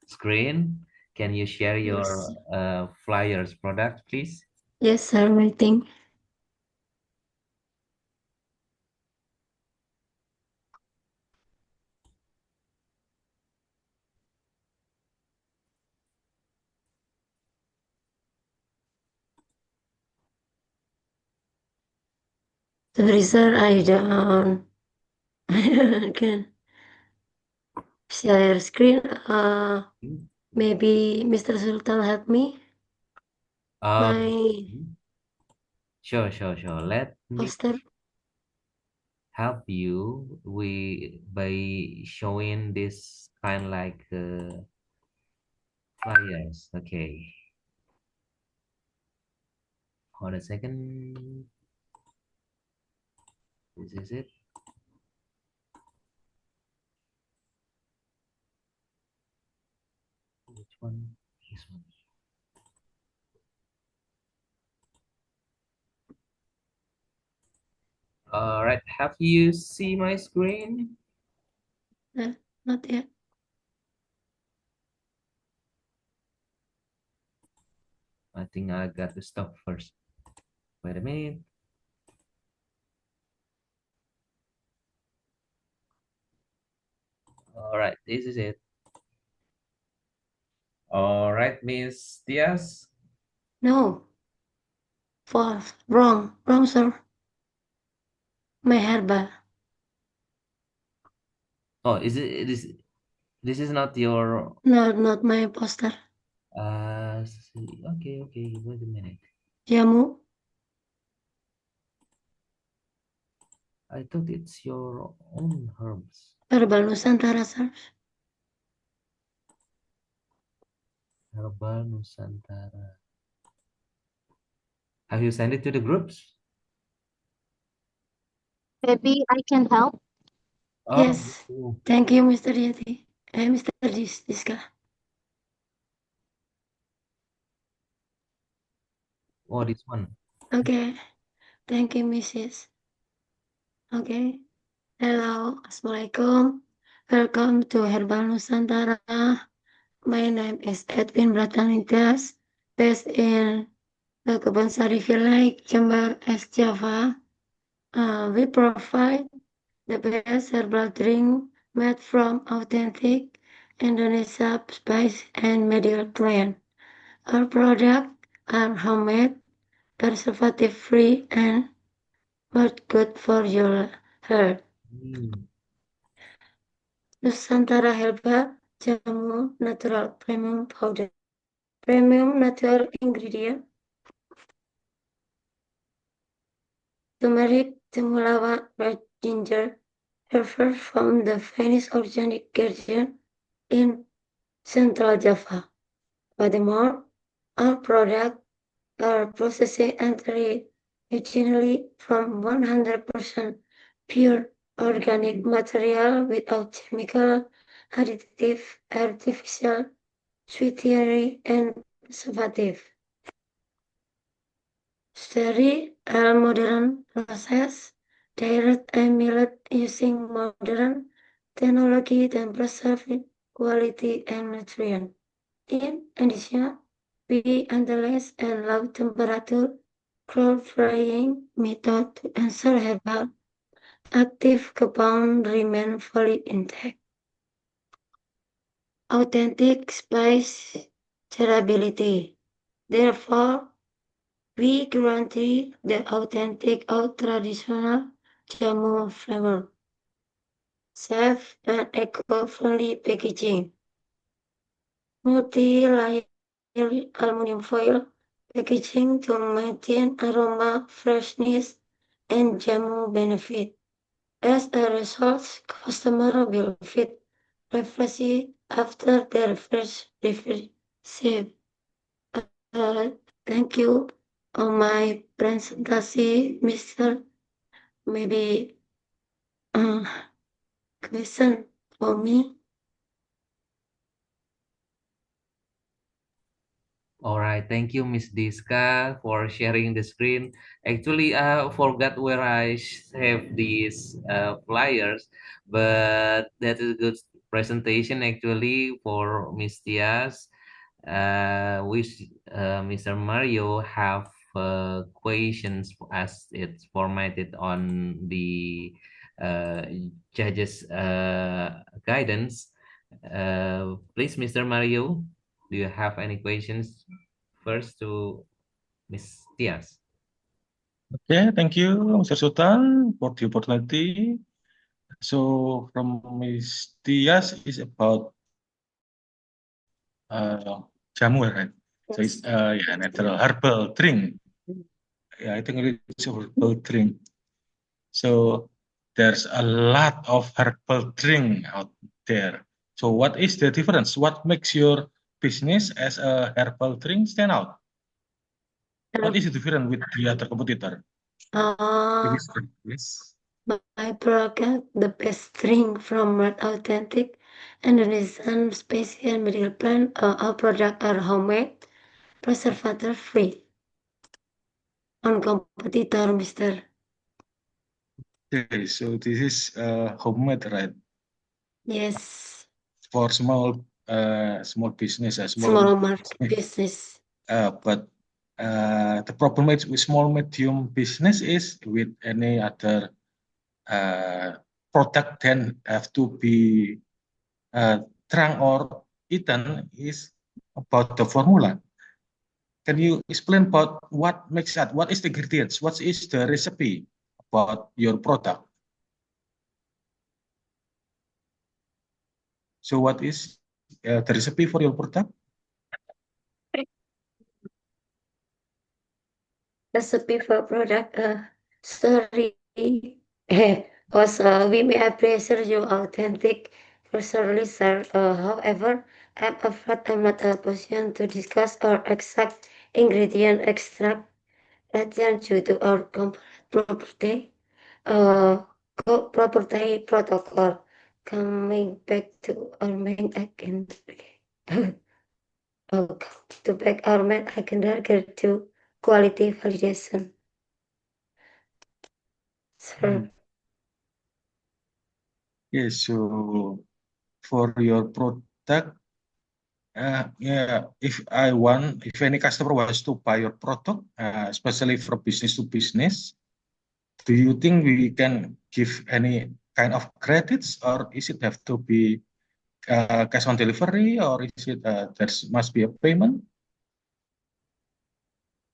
screen. Can you share your Yes. flyers product, please? Yes, sir, waiting. Sorry, sir, I don't can share screen. Maybe Mr. Sultan help me. Um, My sure. Let me poster. help you by showing this kind like flyers. Okay, hold a second. This is it. Which one? This one. All right. Have you see my screen? Not yet. I think I got to stop first. Wait a minute. All right. This is it. All right, Miss Diaz. No. False. Wrong. Wrong, sir. My herbal. Oh, is it this is not your No, not my poster. okay, wait a minute. Jamu. I thought it's your own herbs. Herbal Nusantara, sir. Herbal Nusantara. Have you sent it to the groups? Maybe I can help. Oh, Yes. gitu. Thank you, Mr. Yati. Mr. Diska. Oh, this one. Okay. Thank you, Mrs. Okay. Hello. Assalamualaikum. Welcome to Herbal Nusantara. My name is Edwin Bratanitas, based in Kebonsari Village, Jember, East Java. We provide the best herbal drink made from authentic Indonesia spice and medical plant. Our products are homemade, preservative-free, and good for your health. Hmm. Nusantara Herbal Jamu Natural Premium Powder. Premium natural ingredient: turmeric, temulawak, red ginger, herb from the finest organic garden in Central Java. Furthermore, our products are processed entirely originally from 100% pure organic material without chemical, additive, artificial, sweetener, and preservative. Study a modern process, direct and millet using modern technology and preserve quality and nutrient. In addition, we utilize a low temperature cold frying method to ensure herbal active compound remain fully intact. Authentic spice durability. Therefore, we guarantee the authentic or traditional jamu flavor. Safe and eco-friendly packaging. Multi-layer aluminum foil packaging to maintain aroma, freshness, and jamu benefit. As a result, customer will feel refreshed after their first receive. Thank you on my presentation, Mr. Maybe question for me. All right, thank you, Miss Diska, for sharing the screen. Actually, I forgot where I have these flyers, but that is a good presentation actually for Miss Diaz. Which Mr. Mario have questions as it's formatted on the uh, judges guidance. Please, Mr. Mario, do you have any questions first to Miss Diaz? Okay, thank you, Mr. Sultan, for the opportunity. So, from Ms. Diaz is about jamu, right? So it's yeah, natural herbal drink. Yeah, I think it's a herbal drink. So there's a lot of herbal drink out there. So what is the difference? What makes your business as a herbal drink stand out? What is the difference with the other competitor? Yes. My product, the best drink from Red Authentic Indonesian Special Medical Plant. Our products are homemade, preservative free. On competitor, Mr. Okay, so this is homemade, right? Yes. For small business, Small market business. But the problem is with small medium business is with any other product then have to be drunk or eaten is about the formula. can you explain about what makes that? What is the ingredients? What is the recipe about your product? So what is the recipe for your product? Recipe for product. Sorry. Also, we may appreciate your authentic grocery sir. However, I'm afraid I'm not in a position to discuss our exact ingredient extract due to our property, uh, property protocol. Coming back to our main agenda. To back our main agenda to quality validation. Sir. Yes, so for your product, yeah, if any customer wants to buy your product, especially from business to business, do you think we can give any kind of credits, or is it have to be cash on delivery, or is it there must be a payment?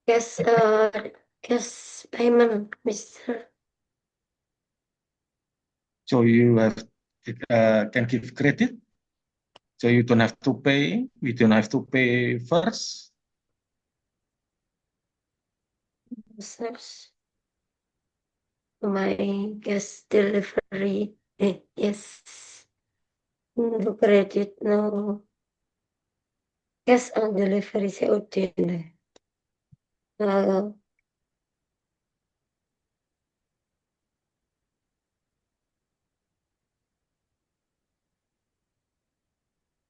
Yes, cash payment, Mr. So you have can give credit, so you don't have to pay. We don't have to pay first. Search my cash delivery. Yes. No credit, no. Cash on delivery COD. Uh,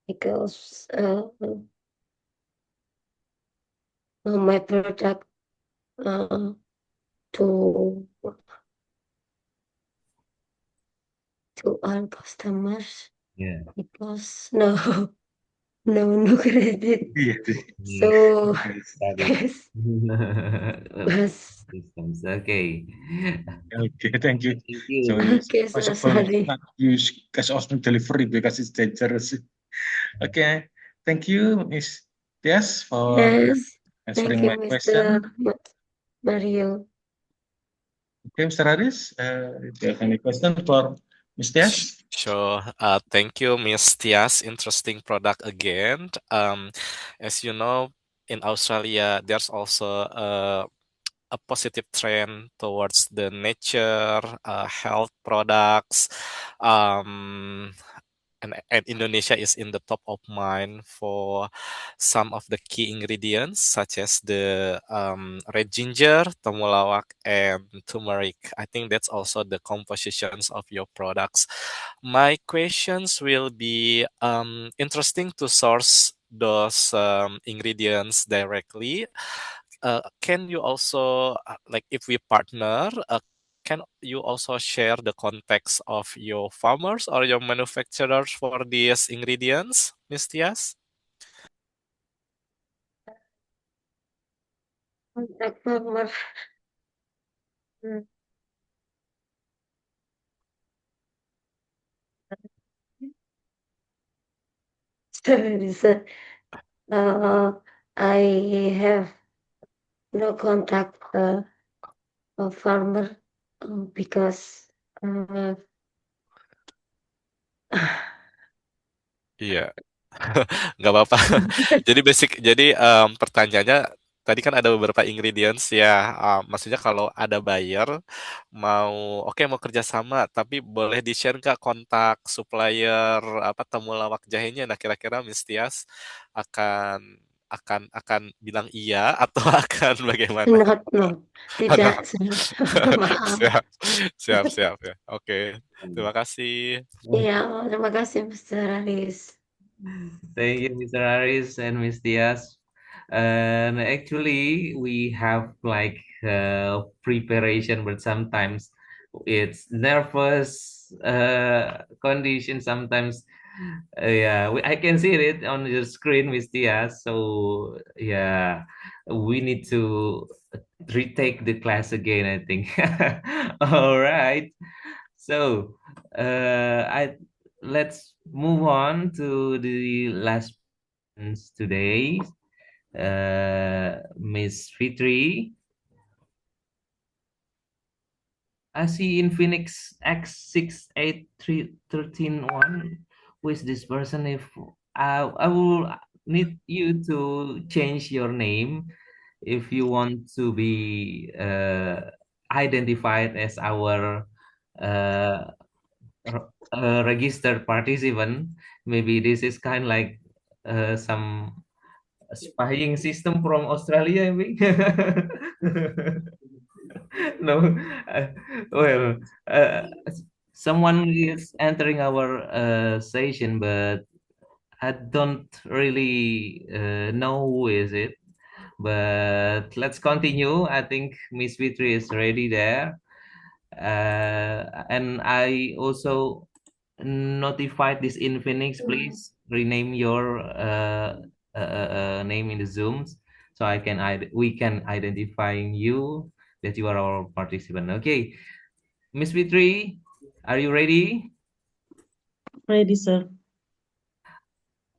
because my product to all customers. Yeah. Because no credit. Iya. So Yes. yes. Systems. Okay. Okay, thank you. Thank you. So it's Okay, so possible sorry. not use cash on delivery because it's dangerous. Okay, thank you, Miss Tias, for Yes. Thank answering you, my Mr. question. Mario. Okay, Mr. Haris, if you have any question for Miss Tias? Sure. Thank you, Miss Tias. Interesting product again. As you know, in Australia, there's also a positive trend towards the nature, health products. Um, and Indonesia is in the top of mind for some of the key ingredients, such as the red ginger, temulawak, and turmeric. I think that's also the compositions of your products. My questions will be interesting to source those ingredients directly. Can you also, like, if we partner, can you also share the context of your farmers or your manufacturers for these ingredients, Miss Tias? Contact farmer. Sorry, sir. I have no contact a farmer because Iya, nggak apa-apa. Jadi pertanyaannya tadi kan ada beberapa ingredients ya. Maksudnya kalau ada buyer mau kerjasama, tapi boleh di-share nggak kontak supplier apa temulawak jahenya? Nah, kira-kira Miss Tias akan akan bilang iya atau akan bagaimana? no, tidak, sir. Maaf. Siap, siap, siap ya. Oke, terima kasih. Iya, terima kasih, Mr. Haris. Thank you, Mr. Aris and Miss Diaz. And actually, we have like preparation, but sometimes it's nervous condition. Sometimes, yeah, I can see it on your screen, Miss Diaz. So yeah, we need to retake the class again, I think. All right. So, I let's move on to the last ones today. Miss Fitri. I see Infinix X68313 Who is this person? If I will need you to change your name if you want to be identified as our uh, registered participant. Maybe this is kind of like some spying system from Australia, maybe. No, well, uh, someone is entering our session, but I don't really know who is it. But let's continue. I think Miss Fitri is already there. And I also notified this Infinix. Please rename your name in the Zooms so we can identifying you that you are our participant. Okay, Miss Fitri, are you ready? Ready, sir.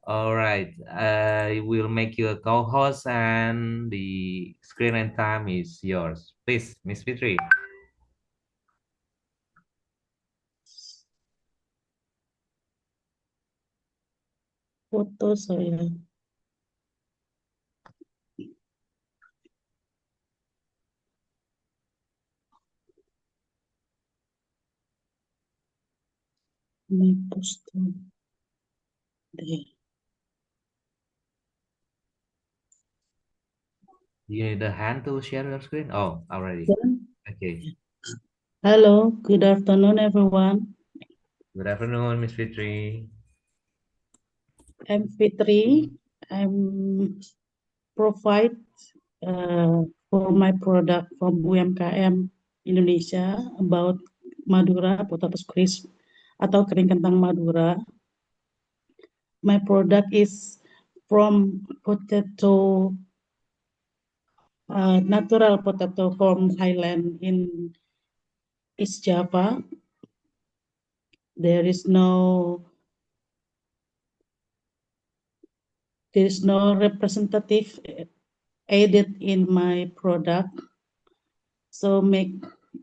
All right, I will make you a co-host and the screen and time is yours. Please, Miss Fitri. Foto saya. My poster. There. Do you need a hand to share your screen? Oh, already. Yeah. Okay. Hello, good afternoon, everyone. Good afternoon, Miss Fitri. I'm Fitri. I'm provide for my product from UMKM Indonesia about Madura potatoes crisp atau kering kentang Madura. My product is from potato natural potato from Highland in East Java. There is no representative added in my product. So make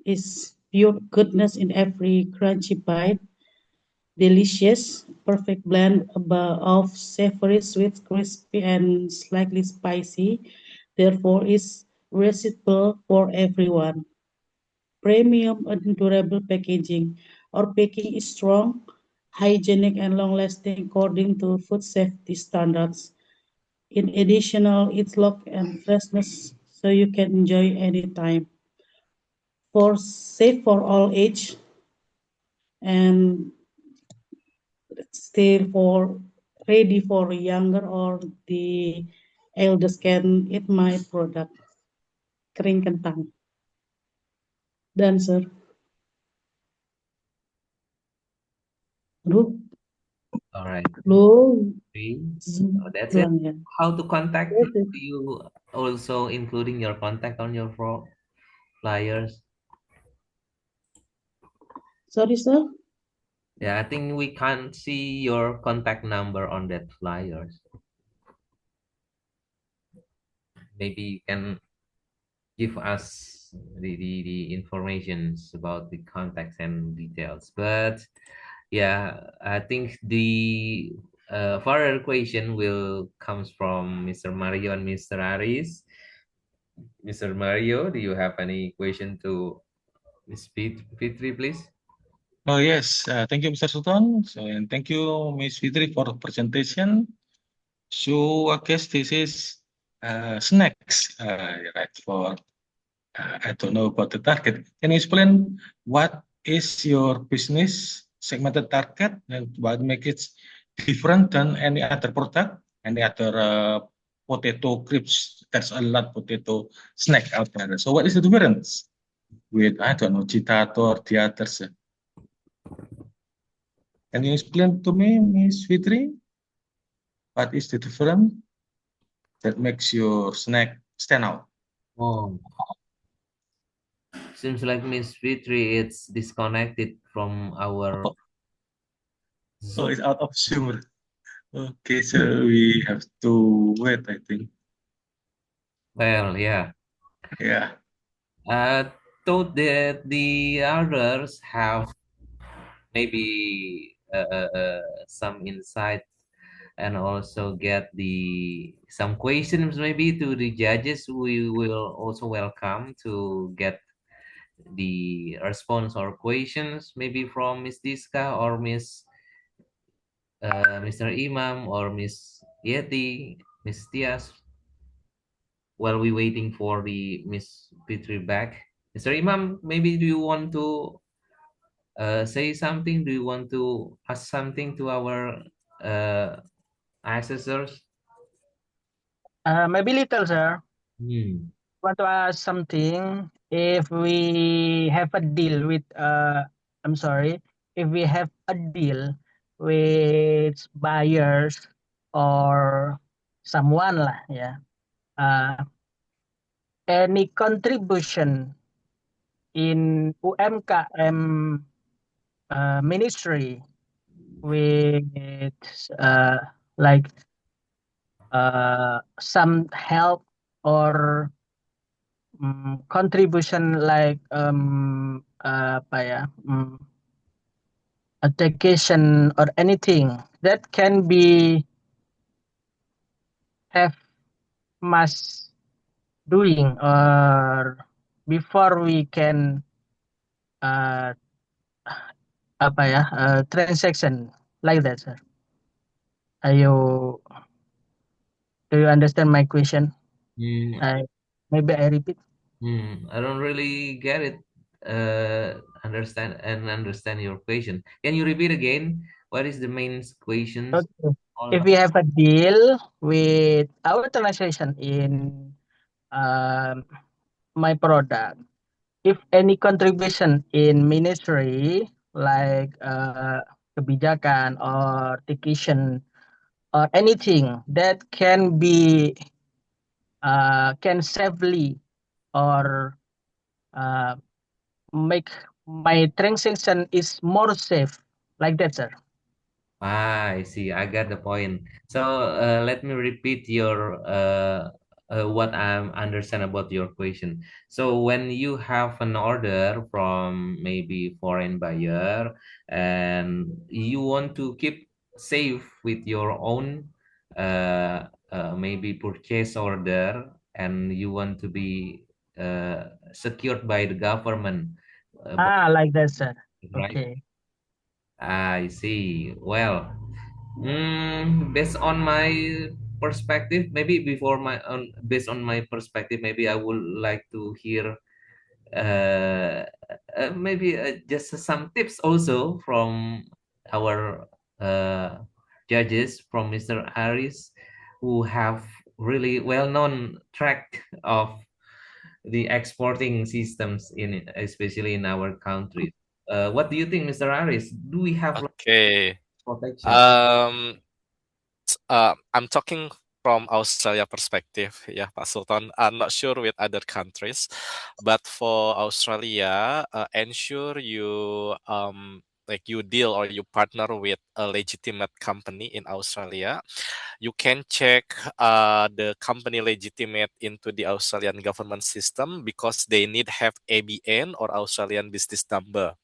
is pure goodness in every crunchy bite. Delicious, perfect blend of savory, sweet, crispy, and slightly spicy. Therefore, is versatile for everyone. Premium and durable packaging. Our packing is strong, hygienic, and long-lasting according to food safety standards. In additional, it's lock and freshness, so you can enjoy anytime. For safe for all age and still for ready for younger or the elders can eat my product. Kering kentang. Dan sir. Aduh, All right. lo. That's it. Ya. How to contact That's it. you? Also including your contact on your flyers. Sorry, sir. Yeah, I think we can't see your contact number on that flyers. Maybe you can give us the informations about the contacts and details. But yeah, I think the further question will comes from Mr. Mario and Mr. Aris. Mr. Mario, do you have any question to Miss Fitri, please? Oh yes, thank you, Mr. Sultan. So, and thank you, Ms. Fitri, for the presentation. So I guess this is snacks, right? For I don't know about the target. Can you explain what is your business segmented target and what makes it different than any other product, any other potato crisps? There's a lot potato snack out there. So what is the difference with I don't know Citato or the others? Can you explain to me, Miss Fitri, what is the difference that makes your snack stand out? Oh, seems like Miss Fitri it's disconnected from our Oh, Zoom. it's out of Zoom. Okay, so we have to wait, I think. Well, yeah. Yeah. Thought that the others have maybe some insight and also get the some questions maybe to the judges. We will also welcome to get the response or questions maybe from Miss Diska or Mr. Imam or Miss Yeti, Miss Tias, while we waiting for the Miss Fitri back. Mr. Imam, maybe do you want to say something? Do you want to ask something to our uh, assessors? Maybe little, sir. Hmm. Want to ask something? If we have a deal with, I'm sorry, if we have a deal with buyers or someone lah, ya, any contribution in UMKM ministry with uh, like some help or contribution like apa ya application or anything that can be have must doing or before we can uh, apa ya transaction like that, sir. Are you Do you understand my question? Hmm. Maybe I repeat. I don't really get it. Understand your question. Can you repeat again? What is the main questions? Okay. All If about? we have a deal with our transaction in um, my product, if any contribution in ministry like kebijakan or taxation or anything that can safely or uh, make my transaction is more safe like that, sir. I see. I got the point. So let me repeat your what I understand about your question. So when you have an order from maybe foreign buyer and you want to keep safe with your own maybe purchase order and you want to be secured by the government, Like that, sir. right? Okay. I see. Well, based on my perspective, maybe based on my perspective, maybe I would like to hear maybe just some tips also from our judges, from Mr. Aris, who have really well-known track of the exporting systems especially in our country. What do you think, Mr. Aris? Do we have Okay. protection? I'm talking from Australia perspective, yeah, Pak Sultan. I'm not sure with other countries, but for Australia, ensure you like you deal or you partner with a legitimate company in Australia. You can check the company legitimate into the Australian government system because they need have ABN or Australian business number.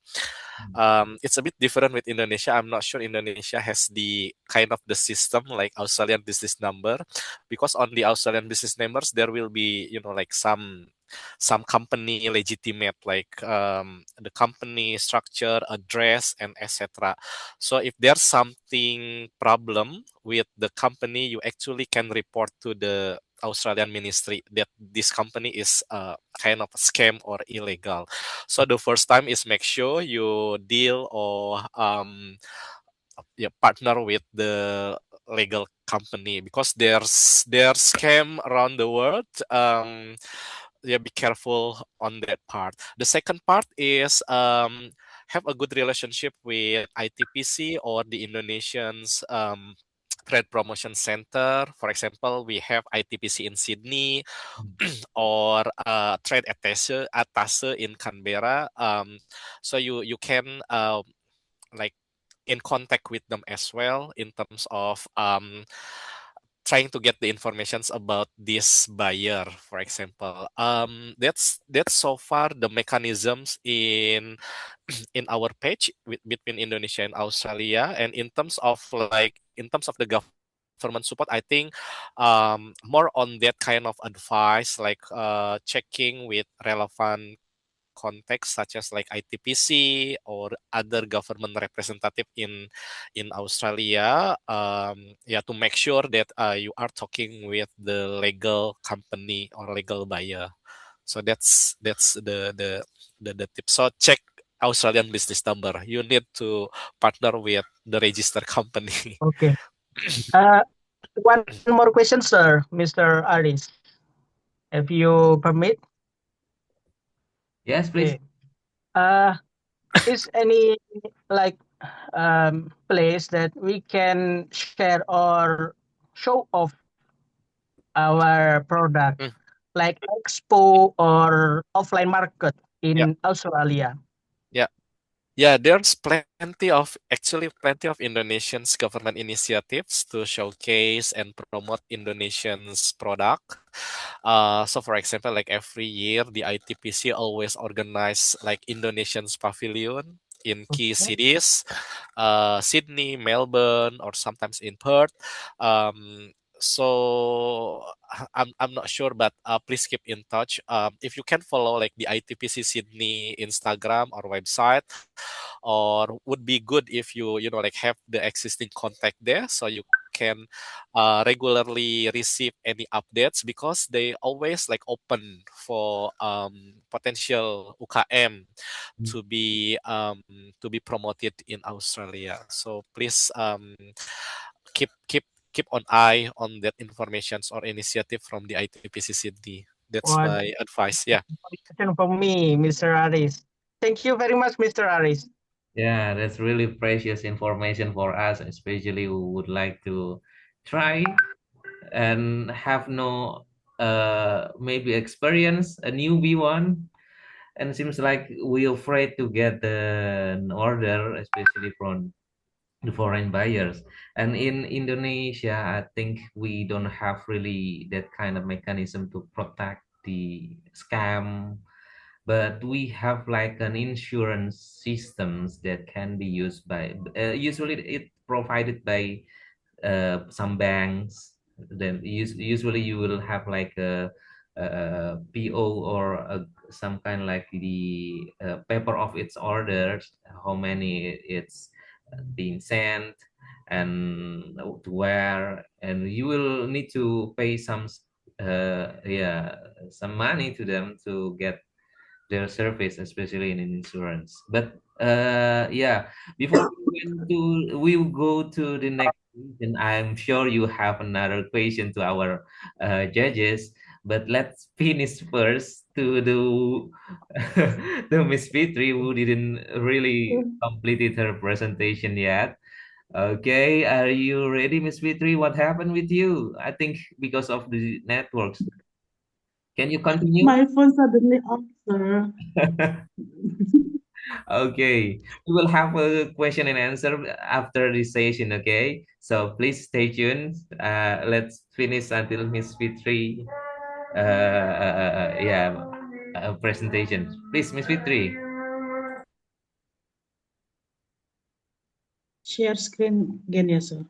It's a bit different with Indonesia. I'm not sure Indonesia has the kind of the system like Australian business number, because on the Australian business numbers there will be like some company legitimate like the company structure, address, and etc. So if there's something problem with the company, you actually can report to the Australian ministry that this company is kind of a scam or illegal. So the first time is make sure you deal or partner with the legal company, because there's scam around the world. Yeah, be careful on that part. The second part is have a good relationship with ITPC or the Indonesians trade promotion center. For example, we have ITPC in Sydney or trade attache in Canberra. So you can like in contact with them as well in terms of trying to get the informations about this buyer, for example. That's so far the mechanisms in in our page between Indonesia and Australia. And in terms of the government support, I think more on that kind of advice, like checking with relevant context such as like ITPC or other government representative in Australia, yeah, to make sure that you are talking with the legal company or legal buyer. So that's the tip. So check Australian business number. You need to partner with the registered company. Okay. One more question, sir, Mr. Aris, if you permit. Yes, please. Okay. Is any like place that we can share or show off our product, Mm. like expo or offline market Yeah. in Australia? Yeah, there's plenty of Indonesians government initiatives to showcase and promote Indonesians product. So for example, like every year, the ITPC always organize like Indonesians pavilion in key cities, Sydney, Melbourne, or sometimes in Perth. So I'm not sure, but please keep in touch. If you can follow like the ITPC Sydney Instagram or website, or would be good if you know like have the existing contact there, so you can regularly receive any updates, because they always like open for potential UKM to be promoted in Australia. So please keep keep keep an eye on that informations or initiative from the ITPC Sydney. That's What my advice. Yeah. information from me, Mr. Aris? Thank you very much, Mr. Aris. Yeah, that's really precious information for us, especially who would like to try and have no maybe experience a newbie one, and seems like we're afraid to get an order, especially from the foreign buyers. And in Indonesia, I think we don't have really that kind of mechanism to protect the scam, but we have like an insurance systems that can be used by usually it provided by some banks. Then usually you will have like a PO or some kind like the paper of its orders, how many it's being sent and to where, and you will need to pay some yeah, some money to them to get their service, especially in insurance. But yeah, before we will go to the next question. I'm sure you have another question to our judges, but let's finish first to the the Miss Fitri, who didn't really completed her presentation yet. Okay, are you ready, Miss Fitri? What happened with you? I think because of the networks. Can you continue? My phone suddenly off, sir. Okay, we will have a question and answer after this session. Okay, so please stay tuned. Let's finish until Miss Fitri. Yeah, presentation. Please, Miss Fitri. Share screen again, ya, sir.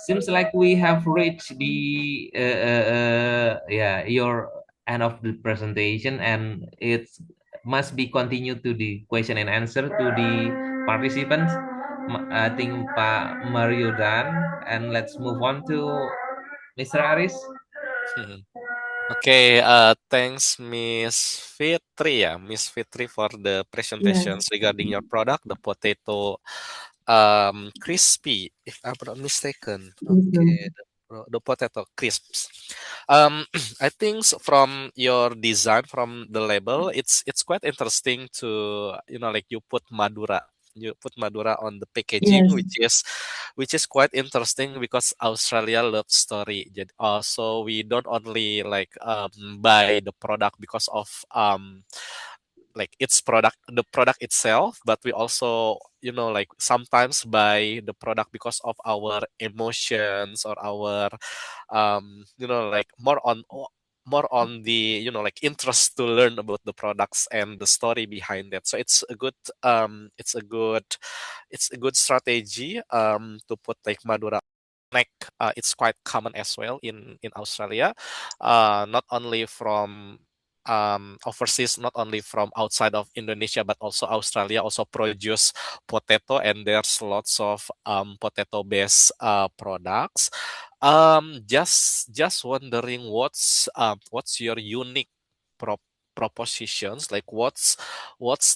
Seems like we have reached the yeah, your end of the presentation, and it must be continued to the question and answer to the participants. I think Pak Mario done, and let's move on to Mr. Aris. Okay, thanks Miss Fitri, Miss Fitri, for the presentations regarding your product, the potato crispy, if I'm not mistaken. Okay, the potato crisps. I think from your design, from the label, it's quite interesting to like you put Madura you put Madura on the packaging, Yes. which is quite interesting because Australia love story. So we don't only like buy the product because of like its product, the product itself, but we also, you know, like sometimes buy the product because of our emotions or our you know, like more on the, you know, like interest to learn about the products and the story behind it. So it's a good it's a good strategy to put like Madura neck. It's quite common as well in Australia, not only from overseas, not only from outside of Indonesia, but also Australia also produce potato, and there's lots of potato based products. Just wondering what's your unique prop propositions, like what's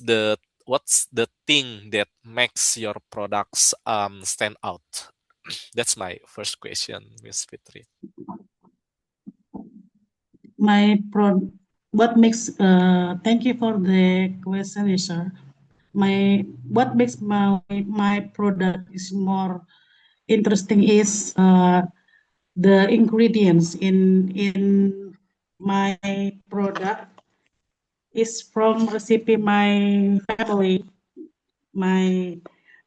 the what's the thing that makes your products stand out? That's my first question, Miss Fitri. My pro what makes Thank you for the question, yes, sir. What makes my product is more interesting is the ingredients in my product is from recipe my family, my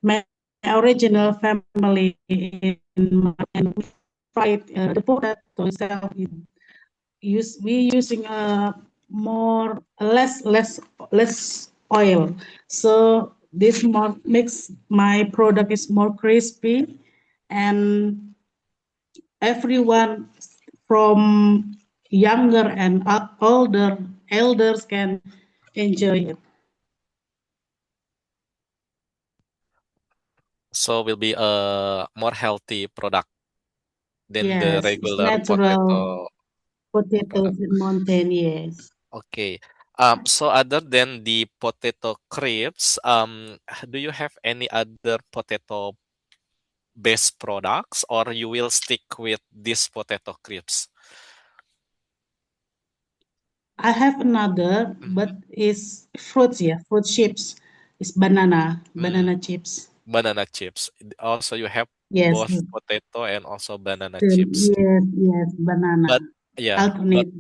my original family in and we fried the potato itself. We using more less oil, so this more makes my product is more crispy, and everyone from younger and older elders can enjoy it. So will be a more healthy product than the Yes, it's regular natural product. potatoes in mountain. Yes. Okay. So other than the potato crisps, do you have any other potato based products, or you will stick with this potato crisps? I have another, but it's fruits. Yeah, fruit chips. It's banana chips. Banana chips. Also, you have Yes, both potato and also banana chips. yes, banana. But yeah, but Alternate.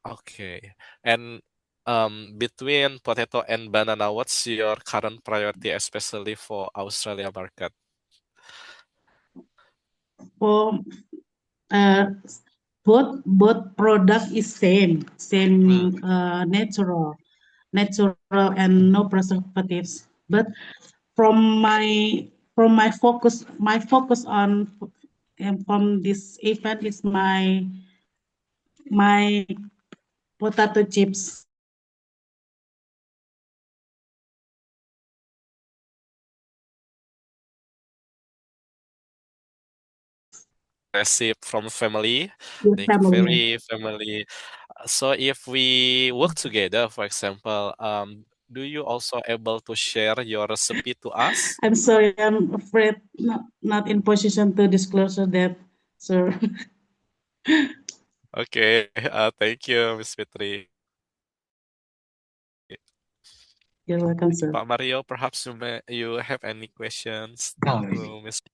okay. And between potato and banana, what's your current priority, especially for Australia market? For uh, both product is same natural and no preservatives. But from my focus on from this event is my potato chips. Recipe from family, Your like family. very family. So if we work together, for example, do you also able to share your recipe to us? I'm sorry, I'm afraid not in position to disclose that, sir. Okay, thank you, Miss Fitri. You're welcome, sir. Pak Mario, perhaps you have any questions Oh, to Miss.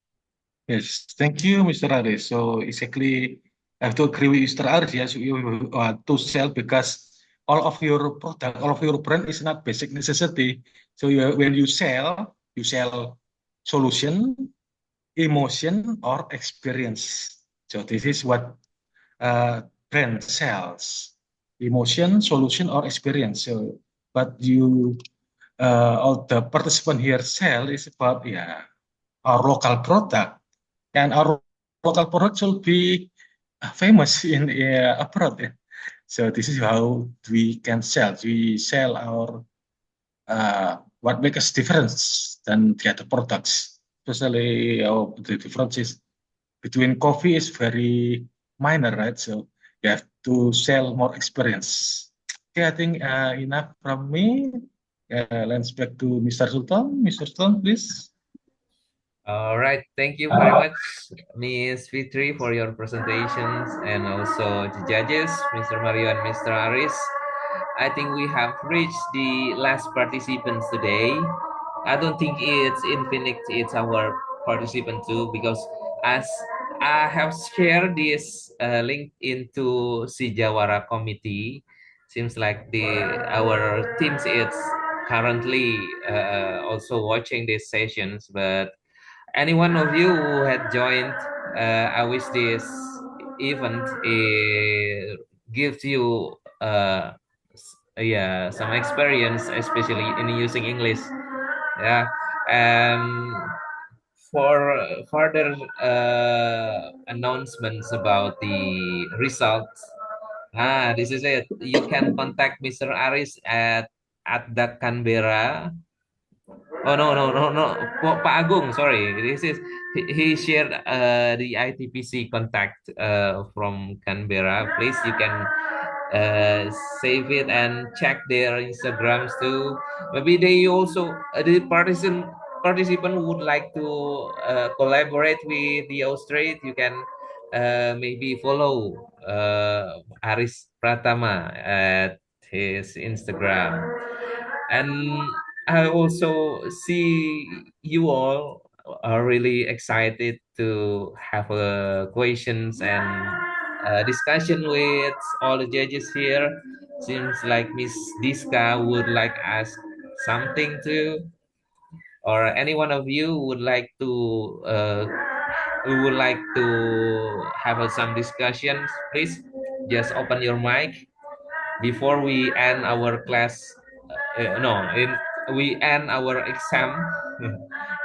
yes, thank you, Mr. Aris. So exactly, I have to agree with Mr. Aris. Yes, you to sell because all of your product, all of your brand is not basic necessity. So when you sell solution, emotion, or experience. So this is what brand sells: emotion, solution, or experience. So, but all the participant here sell is about our local product, and our local product should be famous in abroad. So this is how we can sell. We sell our what makes us difference than the other products. Especially the differences between coffee is very minor, right? So you have to sell more experience. Okay, I think enough from me. Let's back to Mr. Sultan. Mr. Sultan, please. All right, thank you very much, Miss Fitri, for your presentations, and also the judges, Mr. Mario and Mr. Aris. I think we have reached the last participants today, I don't think it's infinite. It's our participant too, because as I have shared this link into Sijawara committee, seems like the our teams is currently also watching these sessions. But any one of you who had joined, I wish this event gives you yeah, some experience, especially in using English. Yeah, and for further announcements about the results, this is it. You can contact Mr. Aris at the Canberra. Oh, no. Pak Agung, sorry. This is he shared the ITPC contact from Canberra. Please, you can save it and check their Instagrams too. Maybe they also the participant would like to collaborate with the Australian. You can maybe follow Aris Pratama at his Instagram. And I also see you all are really excited to have questions and discussion with all the judges here. Seems like Miss Diska would like ask something too, or any one of you would like to have some discussions. Please just open your mic before we end our class. No, we end our exam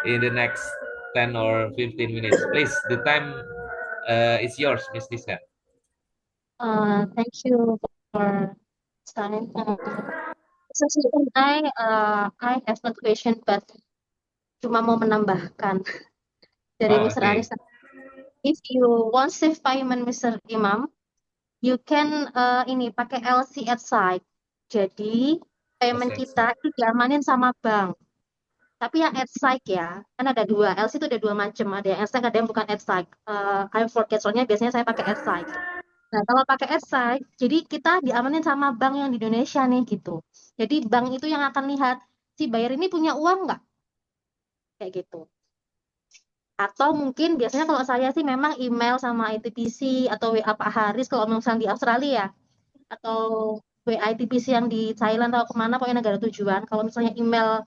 in the next 10 or 15 minutes. Please, the time is yours, Miss Diska. Thank you for time. So I have not question, but cuma mau menambahkan dari Mr. Okay. Aris. If you want safe payment, Mr. Imam, you can ini pakai LC at site. Jadi payment kita itu diamanin sama bank. Tapi yang at site ya, kan ada dua. LC itu ada dua macam. Ada yang at site, ada yang bukan at site. I forget, soalnya biasanya saya pakai at site. Nah, kalau pakai at site, jadi kita diamanin sama bank yang di Indonesia nih gitu. Jadi bank itu yang akan lihat si buyer ini punya uang nggak, kayak gitu. Atau mungkin biasanya kalau saya sih memang email sama ITPC atau WA Pak Haris kalau misalnya di Australia, atau WA ITPC yang di Thailand atau kemana pokoknya negara tujuan. Kalau misalnya email,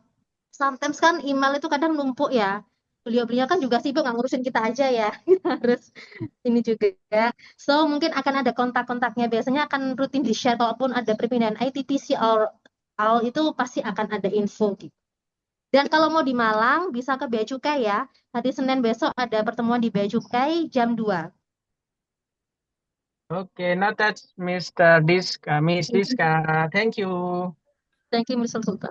sometimes kan email itu kadang numpuk ya. Beliau-beliau kan juga sibuk nggak ngurusin kita aja ya. Kita harus ini juga. So mungkin akan ada kontak-kontaknya. Biasanya akan rutin di-share kalaupun ada perpindahan ITPC or all itu pasti akan ada info gitu. Dan kalau mau di Malang bisa ke Bea Cukai ya. Hari Senin besok ada pertemuan di Bea Cukai jam 2. Okay, now that's Mr. Diska, Miss Diska. Thank you. Thank you, Mr. Sultan.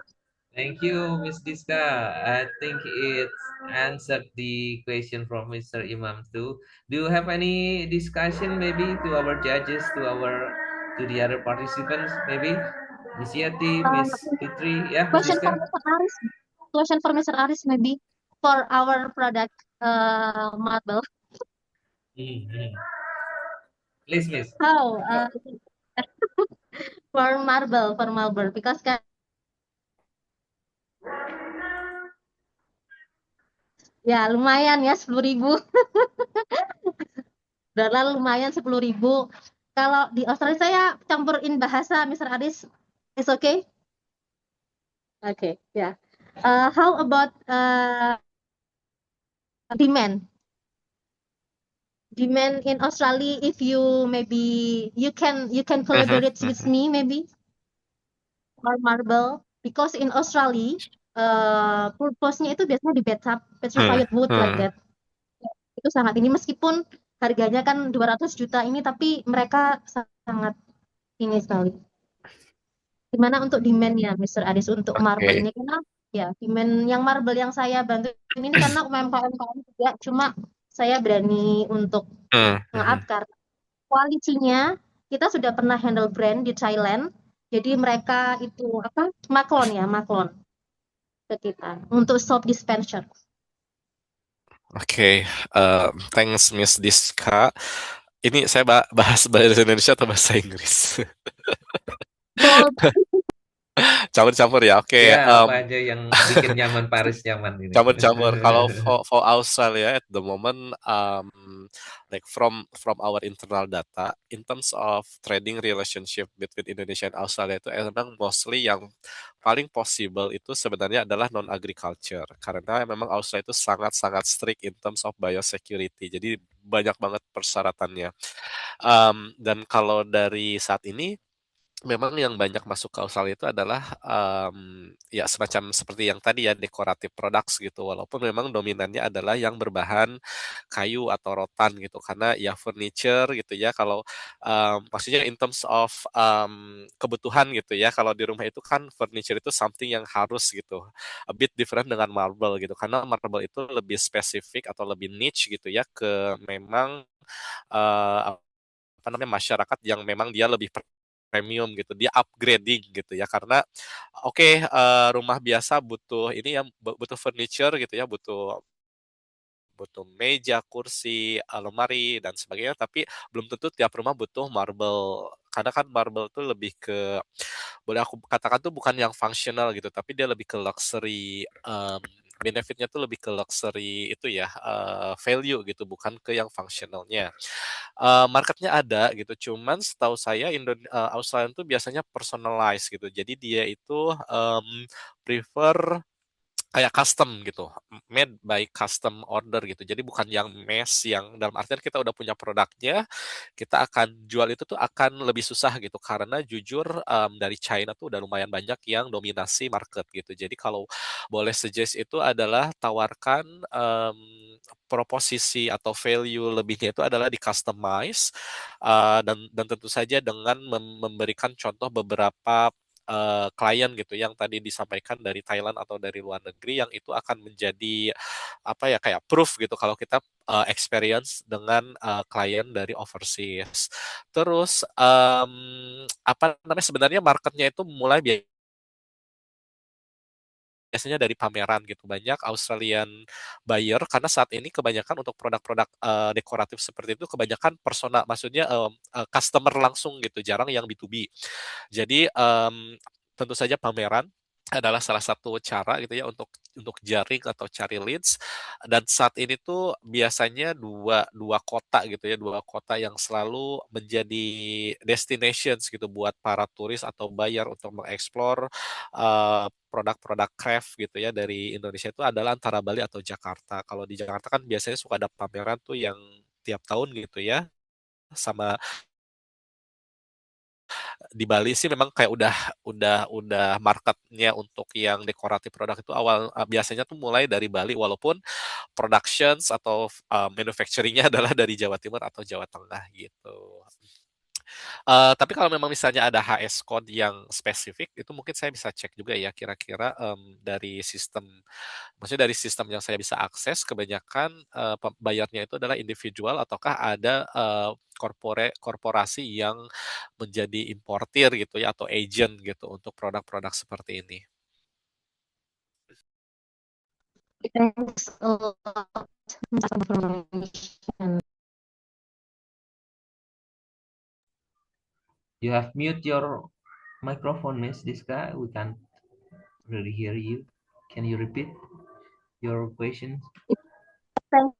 Thank you, Miss Diska. I think it answered the question from Mr. Imam too. Do you have any discussion maybe to our judges, to the other participants maybe? Miss Yati, Miss Fitri, yeah, Miss Question Diska. for Mr. Aris maybe for our product marble. Please, Miss. How for marble because kan ya lumayan ya 10.000. $10 lumayan 10.000. Kalau di Australia saya campurin bahasa Mr. Aris, is okay? Okay, yeah. How about demand? Demand in Australia, if you maybe you can collaborate with me maybe for marble, because in Australia purpose-nya itu biasanya di bathtub, petrified wood like that. Itu sangat ini meskipun harganya kan 200 juta ini, tapi mereka sangat ini sekali. Gimana untuk demand-nya Mr. Aris untuk marble ini? Karena ya demand yang marble yang saya bantu ini karena UMKM juga, cuma saya berani untuk nge-up karena kualitinya kita sudah pernah handle brand di Thailand. Jadi mereka itu apa? Maklon ke kita untuk soap dispenser. Oke, thanks Miss Diska. Ini saya bahas bahasa Indonesia atau bahasa Inggris? Campur-campur ya. Oke, Ya, apa aja yang bikin nyaman Paris nyaman ini. campur-campur. Kalau for Australia at the moment, like from our internal data, in terms of trading relationship between Indonesia and Australia itu memang mostly yang paling possible itu sebenarnya adalah non agriculture, karena memang Australia itu sangat-sangat strict in terms of biosecurity. Jadi banyak banget persyaratannya. Dan kalau dari saat ini memang yang banyak masuk ke Australia itu adalah ya semacam seperti yang tadi ya, decorative products gitu, walaupun memang dominannya adalah yang berbahan kayu atau rotan gitu, karena ya furniture gitu ya, kalau maksudnya in terms of kebutuhan gitu ya, kalau di rumah itu kan furniture itu something yang harus gitu, a bit different dengan marble gitu, karena marble itu lebih spesifik atau lebih niche gitu ya, ke memang apa namanya, masyarakat yang memang dia lebih premium gitu, dia upgrading gitu ya, karena oke, rumah biasa butuh ini ya, butuh furniture gitu ya, butuh butuh meja, kursi, lemari dan sebagainya, tapi belum tentu tiap rumah butuh marble. Karena kan marble tuh lebih ke, boleh aku katakan tuh bukan yang fungsional gitu, tapi dia lebih ke luxury, benefitnya tuh lebih ke luxury itu ya, value gitu, bukan ke yang fungsionalnya. Marketnya ada gitu, cuman setahu saya Australian tuh biasanya personalized gitu. Jadi dia itu prefer kayak custom gitu, made by custom order gitu. Jadi bukan yang mass, yang dalam artian kita udah punya produknya, kita akan jual itu tuh akan lebih susah gitu. Karena jujur dari China tuh udah lumayan banyak yang dominasi market gitu. Jadi kalau boleh suggest itu adalah tawarkan proposisi atau value lebihnya itu adalah di customize, dan tentu saja dengan memberikan contoh beberapa klien gitu yang tadi disampaikan dari Thailand atau dari luar negeri, yang itu akan menjadi apa ya, kayak proof gitu kalau kita experience dengan klien dari overseas. Terus apa namanya, sebenarnya marketnya itu mulai biasanya dari pameran gitu. Banyak Australian buyer karena saat ini kebanyakan untuk produk-produk dekoratif seperti itu kebanyakan persona, maksudnya customer langsung gitu, jarang yang B2B. Jadi tentu saja pameran adalah salah satu cara gitu ya untuk jaring atau cari leads. Dan saat ini tuh biasanya dua dua kota gitu ya, dua kota yang selalu menjadi destinations gitu buat para turis atau buyer untuk mengeksplor produk-produk craft gitu ya dari Indonesia, itu adalah antara Bali atau Jakarta. Kalau di Jakarta kan biasanya suka ada pameran tuh yang tiap tahun gitu ya. Sama di Bali sih memang kayak udah marketnya untuk yang dekoratif produk itu biasanya tuh mulai dari Bali, walaupun productions atau manufacturingnya adalah dari Jawa Timur atau Jawa Tengah gitu. Tapi kalau memang misalnya ada HS code yang spesifik, itu mungkin saya bisa cek juga ya, kira-kira dari sistem, maksudnya dari sistem yang saya bisa akses, kebanyakan bayarnya itu adalah individual ataukah ada korporasi yang menjadi importir gitu ya, atau agent gitu untuk produk-produk seperti ini. Thanks a lot information. You have mute your microphone, Miss Diska. We can't really hear you. Can you repeat your question? Thanks.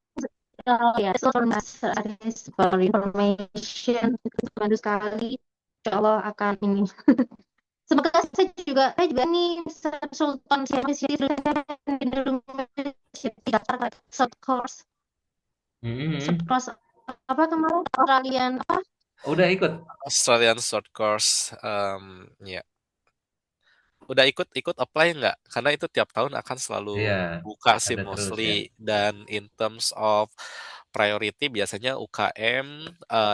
Ya, so for Mas Aris for information, itu bantu sekali. Insya Allah akan ini. Semoga saya juga nih Sultan siapa sih short course apa kemarin Australian apa? Udah ikut? Australian short course, ya. Udah ikut apply nggak? Karena itu tiap tahun akan selalu buka sih mostly. Dan in terms of priority biasanya UKM,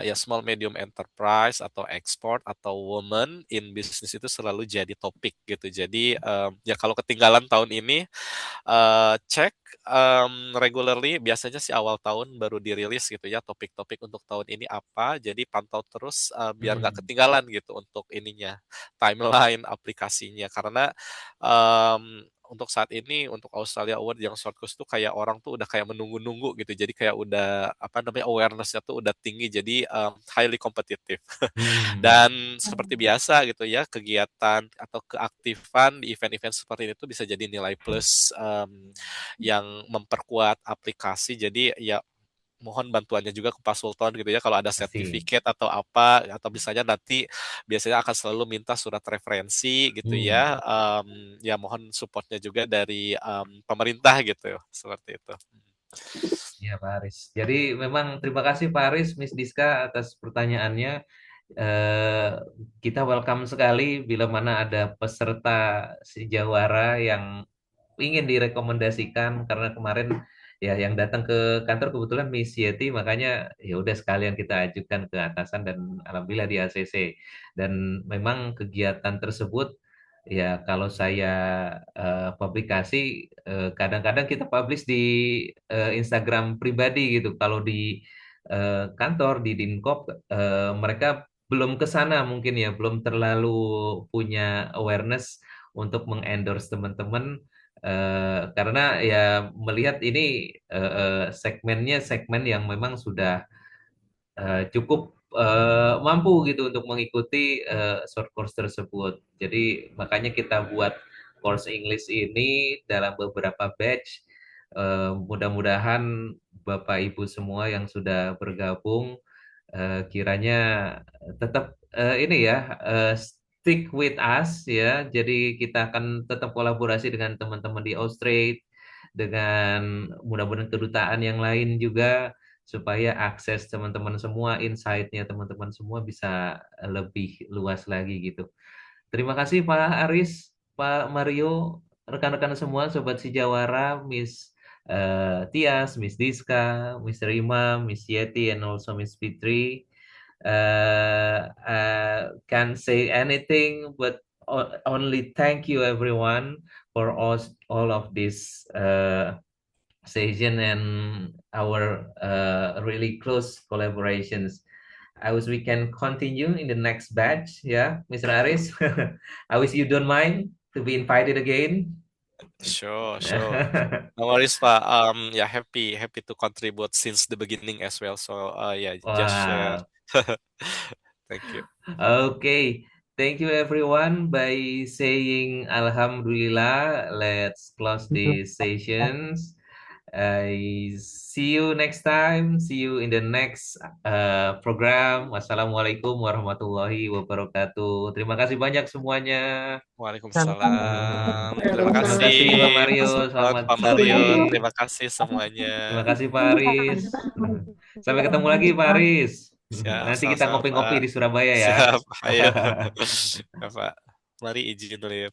ya small medium enterprise atau export atau women in business itu selalu jadi topik gitu. Jadi ya kalau ketinggalan tahun ini, cek regularly, biasanya sih awal tahun baru dirilis gitu ya topik-topik untuk tahun ini apa. Jadi pantau terus biar nggak ketinggalan gitu untuk ininya, timeline aplikasinya. Karena untuk saat ini untuk Australia Award yang short course tuh kayak orang tuh udah kayak menunggu-nunggu gitu. Jadi kayak udah apa namanya awareness-nya tuh udah tinggi. Jadi highly competitive. Dan seperti biasa gitu ya, kegiatan atau keaktifan di event-event seperti ini tuh bisa jadi nilai plus yang memperkuat aplikasi. Jadi ya mohon bantuannya juga ke Pak Sultan gitu ya kalau ada Pasti. sertifikat atau apa atau misalnya nanti biasanya akan selalu minta surat referensi gitu ya. Ya mohon supportnya juga dari pemerintah gitu seperti itu. Ya, Pak Aris. Jadi memang terima kasih Pak Aris, Miss Diska atas pertanyaannya. Kita welcome sekali bila mana ada peserta sejawara yang ingin direkomendasikan karena kemarin ya yang datang ke kantor kebetulan Miss Yeti, makanya ya udah sekalian kita ajukan ke atasan dan alhamdulillah di ACC. Dan memang kegiatan tersebut ya kalau saya publikasi kadang-kadang kita publish di Instagram pribadi gitu. Kalau di kantor di Dinkop mereka belum ke sana mungkin ya, belum terlalu punya awareness untuk mengendorse teman-teman karena ya melihat ini segmennya segmen yang memang sudah cukup mampu gitu untuk mengikuti short course tersebut. Jadi makanya kita buat course English ini dalam beberapa batch. Mudah-mudahan Bapak Ibu semua yang sudah bergabung kiranya tetap ini ya stick with us ya. Jadi kita akan tetap kolaborasi dengan teman-teman di Australia, dengan mudah-mudahan kedutaan yang lain juga supaya akses teman-teman semua, insight-nya teman-teman semua bisa lebih luas lagi gitu. Terima kasih Pak Aris, Pak Mario, rekan-rekan semua, Sobat Sijawara, Miss Tias, Miss Diska, Mr. Imam, Miss Yeti, and also Miss Fitri. Can't say anything, but only thank you everyone for all of this session and our really close collaborations. I wish we can continue in the next batch. Yeah, Mr. Aris. I wish you don't mind to be invited again. Sure. No worries, Pak. Yeah, happy to contribute since the beginning as well. So, yeah, just share. Wow. Thank you. Okay. Thank you everyone by saying Alhamdulillah. Let's close these sessions. I see you next time. See you in the next program. Wassalamualaikum warahmatullahi wabarakatuh. Terima kasih banyak semuanya. Waalaikumsalam. Terima Terima kasih, kasih Pak Mario. Selamat Pak Mario. sore. Terima kasih semuanya. Terima kasih Pak Aris. Sampai ketemu lagi Pak Aris. Siap, Nanti kita sama-sama, ngopi-ngopi Pak. di Surabaya ya. Siap, ayo. Ya, Pak. Mari izin dulu ya.